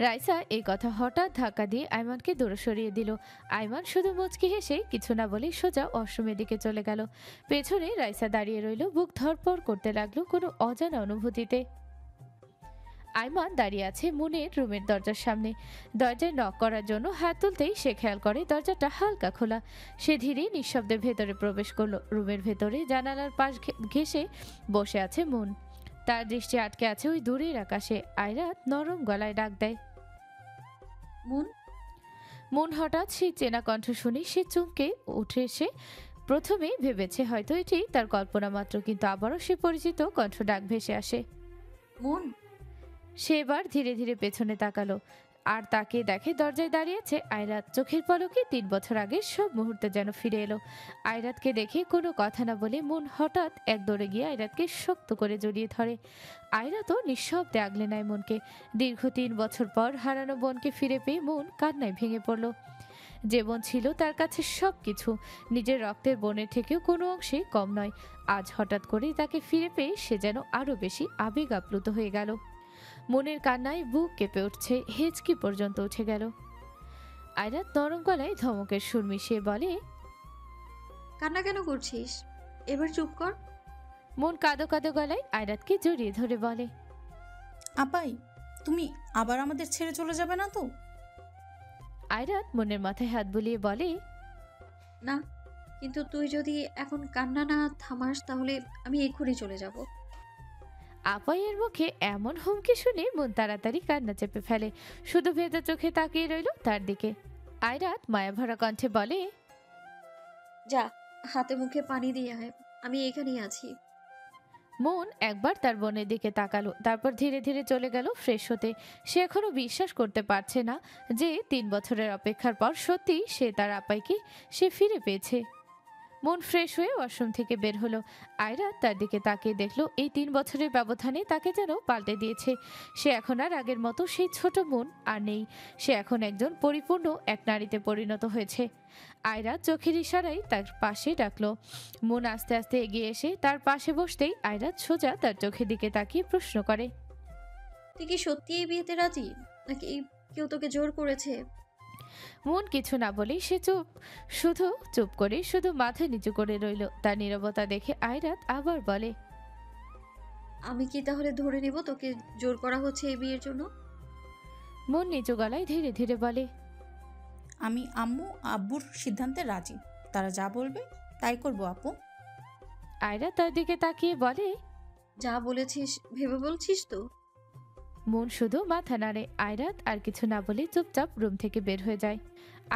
রাইসা এই কথা হঠাৎ ধাক্কা দিয়ে আইমানকে দূরে সরিয়ে দিল। আইমান শুধু মুচকি হেসে কিছু না বলে সোজা ওয়াশরুমের দিকে চলে গেল। পেছনে রাইসা দাঁড়িয়ে রইল, বুক ধরপড় করতে লাগলো কোনো অজানা অনুভূতিতে। আইমান দাঁড়িয়ে আছে মুনের রুমের দরজার সামনে। দরজায় নক করার জন্য হাত তুলতেই সে খেয়াল করে দরজাটা হালকা খোলা। সে ধীরে নিঃশব্দে ভেতরে প্রবেশ করলো। রুমের ভেতরে জানালার পাশ ঘেঁষে বসে আছে মুন। তার দৃষ্টি আটকে আছে ওই দূরের আকাশে। আয়রাত নরম গলায় ডাক দেয়, মুন। মুন হঠাৎ সেই চেনা কণ্ঠ শুনে সে চমকে উঠে। সে প্রথমে ভেবেছে হয়তো এটি তার কল্পনা মাত্র, কিন্তু আবারও সে পরিচিত কণ্ঠ ডাক ভেসে আসে, মুন। সে এবার ধীরে ধীরে পেছনে তাকালো আর তাকে দেখে দরজায় দাঁড়িয়েছে আয়রাত। চোখের পলকে 3 বছর আগে সব মুহূর্তে যেন ফিরে এলো। আয়রাতকে দেখে কোনো কথা না বলে মুন হঠাৎ এক দৌড়ে গিয়ে আয়রাতকে শক্ত করে জড়িয়ে ধরে। আয়রাতও নিঃশব্দে আগলে নেয় মুনকে। দীর্ঘ 3 বছর পর হারানো বোনকে ফিরে পেয়ে মুন কান্নায় ভেঙে পড়ল। যে বোন ছিল তার কাছে সব কিছু, নিজের রক্তের বোনের থেকেও কোনো অংশে কম নয়। আজ হঠাৎ করে তাকে ফিরে পেয়ে সে যেন আরও বেশি আবেগ আপ্লুত হয়ে গেল। মনের কান্নায় বুক কেঁপে উঠছে, হেঁচকি পর্যন্ত উঠে গেল। আয়রাত নরম গলায় ধমকের সুর মিশিয়ে বলে, কান্না কেন করছিস? এবার চুপ কর। মন কাঁদো কাঁদো গলায় আয়রাতকে জড়িয়ে ধরে বলে, আপাই, তুমি আবার আমাদের ছেড়ে চলে যাবে না তো? আয়রাত মনের মাথায় হাত বুলিয়ে বলে, না, কিন্তু তুই যদি এখন কান্না না থামাস তাহলে আমি এক্ষুনি চলে যাব। আপাইয়ের মুখে এমন হুমকি শুনে মন তাড়াতাড়ি কান্না চেপে ফেলে, শুধু ভেজা চোখে তাকিয়ে রইল তার দিকে। আয়রাত মায়াভরা কণ্ঠে বলে, যা, হাতে মুখে পানি দিয়ে আয়, আমি এখানেই আছি। মন একবার তার বোনের দিকে তাকালো, তারপর ধীরে ধীরে চলে গেল ফ্রেশ হতে। সে এখনো বিশ্বাস করতে পারছে না যে 3 বছরের অপেক্ষার পর সত্যি সে তার আপাইকে সে ফিরে পেয়েছে। মন ফ্রেশ হয়ে ওয়াশরুম থেকে বের হলো। আয়রাত তার দিকে তাকিয়ে দেখলো এই 3 বছরের ব্যবধানে তাকে যেন পাল্টে দিয়েছে। সে এখন আর আগের মতো সেই ছোট মন আর নেই, সে এখন একজন পরিপূর্ণ এক নারীতে পরিণত হয়েছে। আয়রাত চোখের ইশারায় তার পাশে ডাকলো। মন আস্তে আস্তে এগিয়ে এসে তার পাশে বসতেই আয়রাত সোজা তার চোখের দিকে তাকিয়ে প্রশ্ন করে, তুই কি সত্যি এই বিয়েতে রাজি, নাকি কেউ তোকে জোর করেছে? মন কিছু না বলেই সে চুপ করে শুধু মাথা নিচু করে রইল। তার নীরবতা দেখে আয়রাত আবার বলে, আমি কি তাহলে ধরে নেব তোকে জোর করা হচ্ছে এই বিয়ের জন্য? মন নিচু গলায় ধীরে ধীরে বলে, আমি আম্মু আব্বুর সিদ্ধান্তে রাজি, তারা যা বলবে তাই করব আপু। আয়রাত তার দিকে তাকিয়ে বলে, যা বলেছিস ভেবে বলছিস তো? মন শুধু মাথা নাড়ে। আয়রাত আর কিছু না বলে চুপচাপ রুম থেকে বের হয়ে যায়।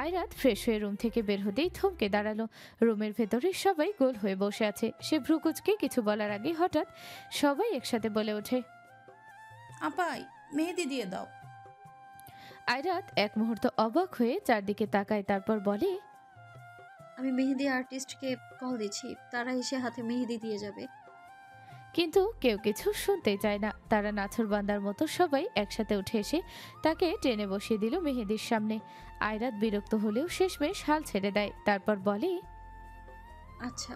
আয়রাত ফ্রেশ হয়ে রুম থেকে বের হতেই থমকে দাঁড়ালো। রুমের ভেতরে সবাই গোল হয়ে বসে আছে। সে ভ্রুকুচকে কিছু বলার আগে হঠাৎ সবাই একসাথে বলে ওঠে, আপাই, মেহেদি দিয়ে দাও। আয়রাত এক মুহূর্ত অবাক হয়ে চারদিকে তাকায়, তারপর বলে, আমি মেহেদি আর্টিস্টকে কল দিচ্ছি, তারা এসে হাতে মেহেদি দিয়ে যাবে। কিন্তু কেউ কিছু শুনতে চায় না। তারা নাছরবান্দার মতো সবাই একসাথে উঠে এসে তাকে টেনে বসিয়ে দিল মেহেদির সামনে। আয়রাত বিরক্ত হলেও শেষমেশ হাল ছেড়ে দেয়, তারপর বলে, আচ্ছা।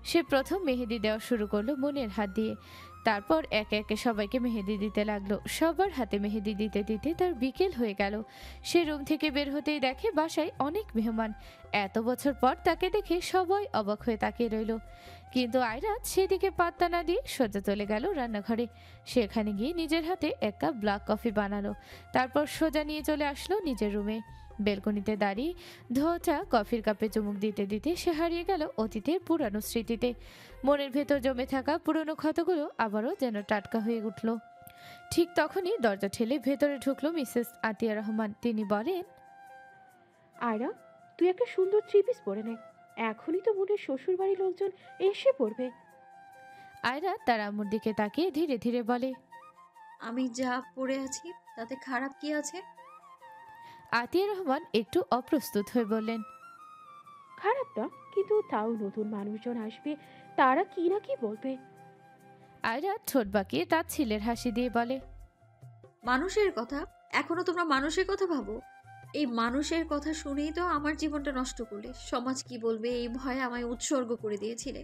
সে প্রথম মেহেদি দেওয়া শুরু করলো মনের হাত দিয়ে। তারপর একে একে সবাইকে মেহেদি দিতে লাগলো। সবার হাতে মেহেদি দিতে দিতে তার বিকেল হয়ে গেল। সে রুম থেকে বের হতেই দেখে বাসায় অনেক মেহমান। এত বছর পর তাকে দেখে সবাই অবাক হয়ে তাকিয়ে রইল। কিন্তু আয়রাত সেদিকে পাত্তা না দিয়ে সোজা চলে গেল রান্নাঘরে। সেখানে গিয়ে নিজের হাতে 1 কাপ ব্ল্যাক কফি বানালো। তারপর সোজা নিয়ে চলে আসলো নিজের রুমে। বেলকনিতে দাঁড়িয়ে ধোঁয়াটা কফির কাপে চুমুক দিতে দিতে সে হারিয়ে গেল অতীতের পুরানো স্মৃতিতে। মনের ভেতর জমে থাকা পুরনো ক্ষতগুলো আবারও যেন টাটকা হয়ে উঠল। ঠিক তখনই দরজা ঠেলে ভেতরে ঢুকলো মিসেস আতিয়া রহমান। তিনি বলেন, আয়রা, তুই একটা সুন্দর 3 পিস পরে নে, এখনই তো বোনের শ্বশুর বাড়ির লোকজন এসে পড়বে। আয়রা তার আম্মুর দিকে তাকিয়ে ধীরে ধীরে বলে, আমি যা পরে আছি তাতে খারাপ কি আছে? আতিয়া রহমান একটু অপ্রস্তুত হয়ে বললেন, খারাপ না, কিন্তু তাও নতুন মানুষজন আসবে, তারা কি না কি বলবে। আয়রা ঠোঁট বাঁকিয়ে তার ছেলের হাসি দিয়ে বলে, মানুষের কথা? এখনো তোমরা মানুষের কথা ভাবো? এই মানুষের কথা শুনেই তো আমার জীবনটা নষ্ট করলে। সমাজ কি বলবে এই ভয়ে আমায় উৎসর্গ করে দিয়েছিলে,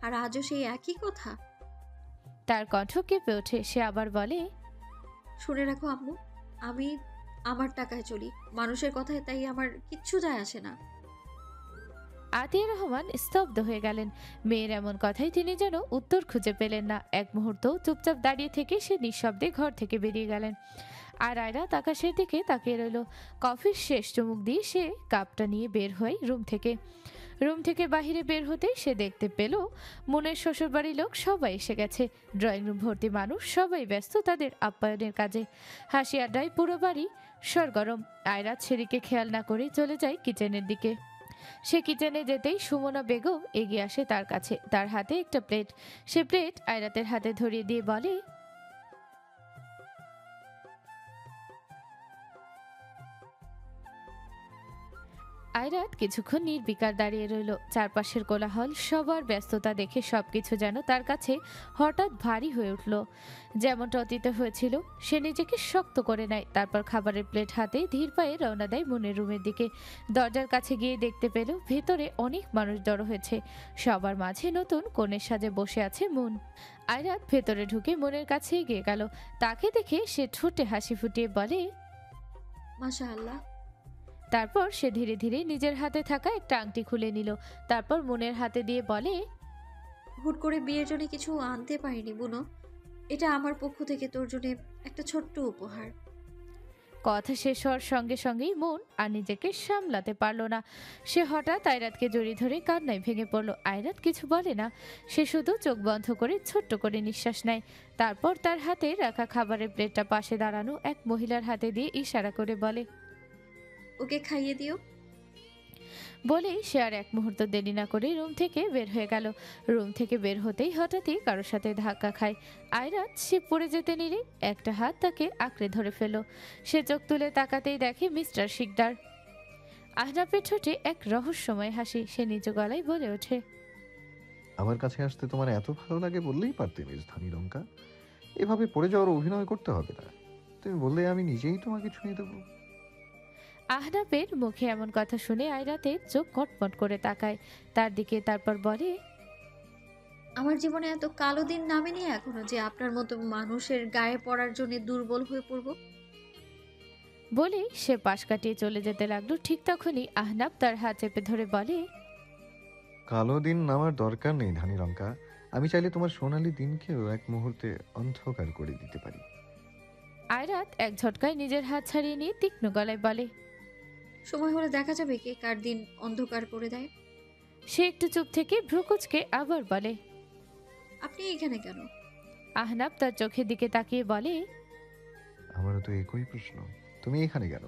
আর আজও সেই একই কথা। তার কণ্ঠ কেঁপে ওঠে। সে আবার বলে, শুনে রাখো আম্মু, আমি আমার টাকায় চলি, মানুষের কথায় তাই আমার কিচ্ছু যায় আসে না। আতিয়া রহমান স্তব্ধ হয়ে গেলেন। মেয়ের এমন কথাই তিনি যেন উত্তর খুঁজে পেলেন না। এক মুহূর্ত চুপচাপ দাঁড়িয়ে থেকে সে নিঃশব্দে ঘর থেকে বেরিয়ে গেলেন। আর আয়রাত আকাশের দিকে তাকিয়ে রইল। কফির শেষ চুমুক দিয়ে সে কাপটা নিয়ে বের হয় রুম থেকে বাহিরে বের হতেই সে দেখতে পেল মনের শ্বশুরবাড়ির লোক সবাই এসে গেছে। ড্রয়িং রুম ভর্তি মানুষ, সবাই ব্যস্ত তাদের আপ্যায়নের কাজে। হাসি আড্ডায় পুরো বাড়ি সরগরম। আয়রাত সেদিকে খেয়াল না করে চলে যায় কিচেনের দিকে। সে কিচেনে যেতেই সুমনা বেগম এগিয়ে আসে তার কাছে, তার হাতে একটা প্লেট। সে প্লেট আয়রাতের হাতে ধরিয়ে দিয়ে বলে, আয়রাত কিছুক্ষণ নির্বিকার দাঁড়িয়ে রইল। চারপাশের কোলাহল, সবার ব্যস্ততা দেখে সবকিছু যেন তার কাছে হঠাৎ ভারী হয়ে উঠল। যেমনটা অতীতে হয়েছিল, সে নিজেকে শক্ত করে নেয়। তারপর খাবারের প্লেট হাতে ধীর পায়ে রওনা দেয় মুনের রুমের দিকে। দরজার কাছে গিয়ে দেখতে পেল ভেতরে অনেক মানুষ জড়ো হয়েছে। সবার মাঝে নতুন কনের সাজে বসে আছে মুন। আয়রাত ভেতরে ঢুকে মুনের কাছে এগিয়ে গেল। তাকে দেখে সে ঠোঁটে হাসি ফুটিয়ে বলে, মাশাআল্লাহ। তারপর সে ধীরে ধীরে নিজের হাতে থাকা একটা আংটি খুলে নিল। তারপর মুনের হাতে দিয়ে বলে, হুট করে বিয়ের জন্য কিছু আনতে পারিনি বুনো, এটা আমার পক্ষ থেকে তোর জন্য একটা ছোট্ট উপহার। কথা শেষ হওয়ার সঙ্গে সঙ্গেই মন আর নিজেকে সামলাতে পারল না। সে হঠাৎ আয়রাতকে জড়িয়ে ধরে কান্নায় ভেঙে পড়ল। আয়রাত কিছু বলে না, সে শুধু চোখ বন্ধ করে ছোট্ট করে নিঃশ্বাস নেয়। তারপর তার হাতে রাখা খাবারের প্লেটটা পাশে দাঁড়ানো এক মহিলার হাতে দিয়ে ইশারা করে বলে, ওকে খাইয়ে দিও। বলেই সে আর এক মুহূর্ত দেরি না করে রুম থেকে বের হয়ে গেল। রুম থেকে বের হতেই হঠাৎই কারোর সাথে ধাক্কা খায়। আয়রাত সে পড়ে যেতে নিলে একটা হাত তাকে আঁকড়ে ধরে ফেল। সে চোখ তুলে তাকাতেই দেখে মিস্টার শিকদার। আহনাফের ঠোঁটে এক রহস্যময় হাসি। সে নিজ গলায় বলে ওঠে, আমার কাছে আসতে তোমার এত ভালো লাগে বললেই পারতে মিস ধানিলঙ্কা। এভাবে পড়ে যাওয়ার অভিনয় করতে হবে না। তুমি বললে আমি নিজেই তোমাকে ছুঁয়ে দেবো। আহনাফের মুখে এমন কথা শুনে আয়রাতের চোখ কটমট করে তাকায় তার দিকে। তারপর বলে, আমার জীবনে এত কালো দিন নামেনি এখনো যে আপনার মতো মানুষের গায়ে পড়ার জন্য দুর্বল হয়ে পড়ব। বলেই সে পাশ কাটিয়ে চলে যেতে লাগলো। ঠিক তখনই আহনাফ তার হাত চেপে ধরে বলে, কালো দিন নামার দরকার নেই ধানিলঙ্কা। আমি চাইলে তোমার সোনালী দিনকেও এক মুহূর্তে অন্ধকার করে দিতে পারি। আয়রাত এক ঝটকায় নিজের হাত ছাড়িয়ে নিয়ে তীক্ষ্ণ গলায় বলে, সময় হলে দেখা যাবে কে কার দিন অন্ধকার করে দেয়। সে একটু চুপ থেকে ভ্রুকুচকে আবার বলে, আপনি এখানে কেন? আহনাফ তার চোখের দিকে তাকিয়ে বলে, আমারও তো একই প্রশ্ন, তুমি এখানে কেন?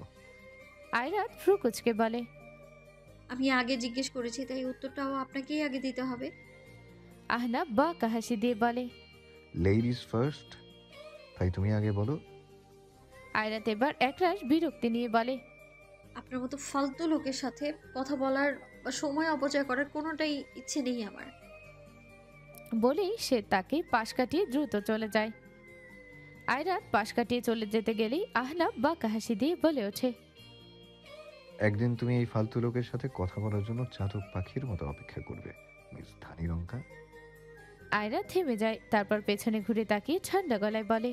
আয়রাত ভ্রুকুচকে বলে, আমি আগে জিজ্ঞেস করেছি তাই উত্তরটাও আপনাকেই আগে দিতে হবে। আহনাফ বাঁকা হাসি দিয়ে বলে, লেডিজ ফার্স্ট, তাই তুমি আগে বলো। আয়রাত এবার একরাশ বিরক্তি নিয়ে বলে, আপনার মতো ফালতু লোকের সাথে কথা বলার বা সময় অপচয় করার কোনোটাই ইচ্ছে নেই আমার। বলেই সে তাকে পাশ কাটিয়ে দ্রুত চলে যায়। আয়রাত পাশ কাটিয়ে চলে যেতে গেলেই আহনাফ বাঁকা হাসি দিয়ে বলে ওঠে, একদিন তুমি এই ফালতু লোকের সাথে কথা বলার জন্য চাতক পাখির মতো অপেক্ষা করবে মিস ধানিলঙ্কা। আয়রাত থেমে যায়। তারপর পেছনে ঘুরে তাকিয়ে ঠান্ডা গলায় বলে,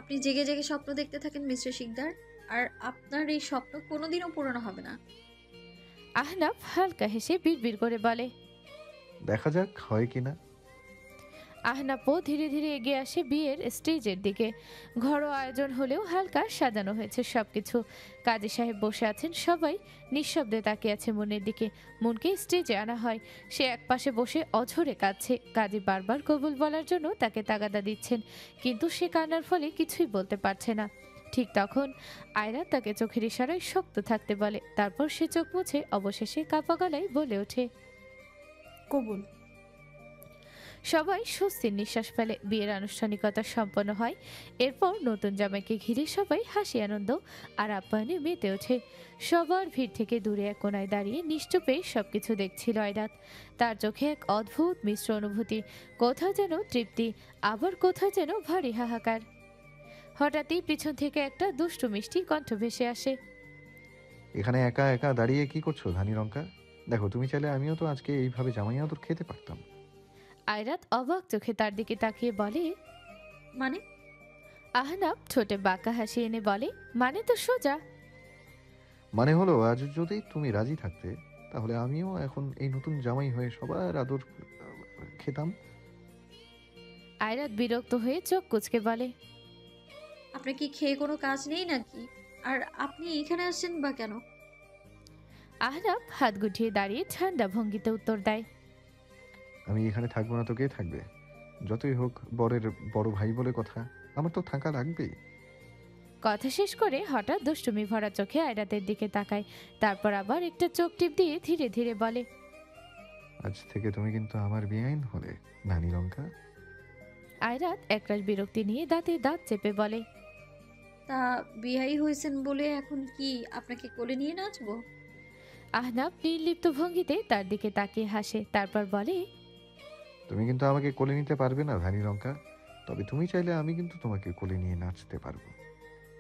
আপনি জেগে জেগে স্বপ্ন দেখতে থাকেন মিস্টার শিকদার, আর আপনার এই স্বপ্ন কোনোদিনও পূরণ হবে না। আহনাফ হালকা হেসে বিড়বিড় করে বলে, দেখা যাক হয় কিনা। আহনাফও ধীরে ধীরে এগিয়ে আসে বিয়ের স্টেজের দিকে। ঘরোয়া আয়োজন হলেও হালকা সাজানো হয়েছে সবকিছু। কাজী সাহেব বসে আছেন, সবাই নিঃশব্দে তাকিয়ে আছে মনের দিকে। মনকে স্টেজে আনা হয়। সে একপাশে বসে অঝরে কাঁদছে। কাজী বারবার কবুল বলার জন্য তাকে তাগাদা দিচ্ছেন, কিন্তু সে কান্নার ফলে কিছুই বলতে পারছে না। ঠিক তখন আয়রাত তাকে চোখের ইশারায় শক্ত থাকতে বলে। তারপর সে চোখ মুছে অবশেষে কাঁপা গলায় বলে ওঠে, কবুল। সবাই স্বস্তির নিঃশ্বাস ফেলে। বিয়ের আনুষ্ঠানিকতা সম্পন্ন হয়। এরপর নতুন জামাইকে ঘিরে সবাই হাসি আনন্দ আর আপ্যায়নে মেতে ওঠে। সবার ভিড় থেকে দূরে এক কোনায় দাঁড়িয়ে নিশ্চুপে সবকিছু দেখছিল আয়রাত। তার চোখে এক অদ্ভুত মিশ্র অনুভূতি, কোথাও যেন তৃপ্তি, আবার কোথাও যেন ভারী হাহাকার। হঠাৎই পিছন থেকে একটা দুষ্টু মিষ্টি কণ্ঠ ভেসে আসে, এখানে একা একা দাঁড়িয়ে কি করছো ধানিলঙ্কা? দেখো, তুমি চাইলে আমিও তো আজকে এইভাবে জামাই আদর খেতে পারতাম। আয়রাত অবাক চোখে তার দিকে তাকিয়ে বলে, মানে? আহনাফ ঠোঁটে বাঁকা হাসি এনে বলে, মানে তো সোজা। মানে হলো, আজ যদি তুমি রাজি থাকতে তাহলে আমিও এখন এই নতুন জামাই হয়ে সবার আদর খেতাম। আয়রাত বিরক্ত হয়ে চোখ কুঁচকে বলে, আপনার কি খেয়ে কোনো কাজ নেই নাকি? আর আপনি এখানে আসছেন বা কেন? আহনাফ হাত গুটিয়ে দাঁড়িয়ে ঠান্ডা ভঙ্গিতে উত্তর দেয়, আমি এখানে থাকবো না তো কে থাকবে? যতই হোক বরের বড় ভাই বলে কথা, আমার তো থাকা লাগবেই। কথা শেষ করে হঠাৎ দুষ্টুমি ভরা চোখে আয়রাতের দিকে তাকায়। তারপর আবার একটা চোখ টিপ দিয়ে ধীরে ধীরে বলে, আজ থেকে তুমি কিন্তু আমার বেআইন হলে ধানিলঙ্কা। আয়রাত একরাশ বিরক্তি নিয়ে দাঁতে দাঁত চেপে বলে, তা বিয়াই হয়েছেন বলে এখন কি আপনাকে কোলে নিয়ে নাচবো? আহনাব নির্লিপ্ত ভঙ্গিতে তার দিকে তাকিয়ে হাসে, তারপর বলে, তুমি কিন্তু আমাকে কোলে নিতে পারবে না ভ্যানি লঙ্কা, তবে তুমি চাইলে আমি কিন্তু তোমাকে কোলে নিয়ে নাচতে পারবো।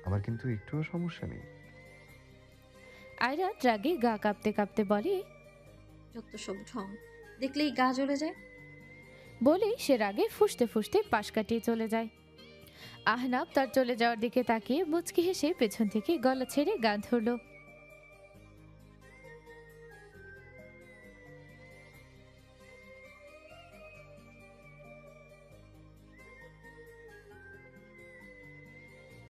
আমার কিন্তু একটুও সমস্যা নেই। আয়রা রাগে গা কাঁপতে কাঁপতে বলে, যত সব ঢং, দেখলেই গা জ্বলে যায়। বলেই সে রাগে ফুঁসতে ফুঁসতে পাশ কাটিয়ে চলে যায়। আহনাব তার চলে যাওয়ার দিকে তাকিয়ে মুচকি হেসে পেছন থেকে গলা ছেড়ে গান ধরল।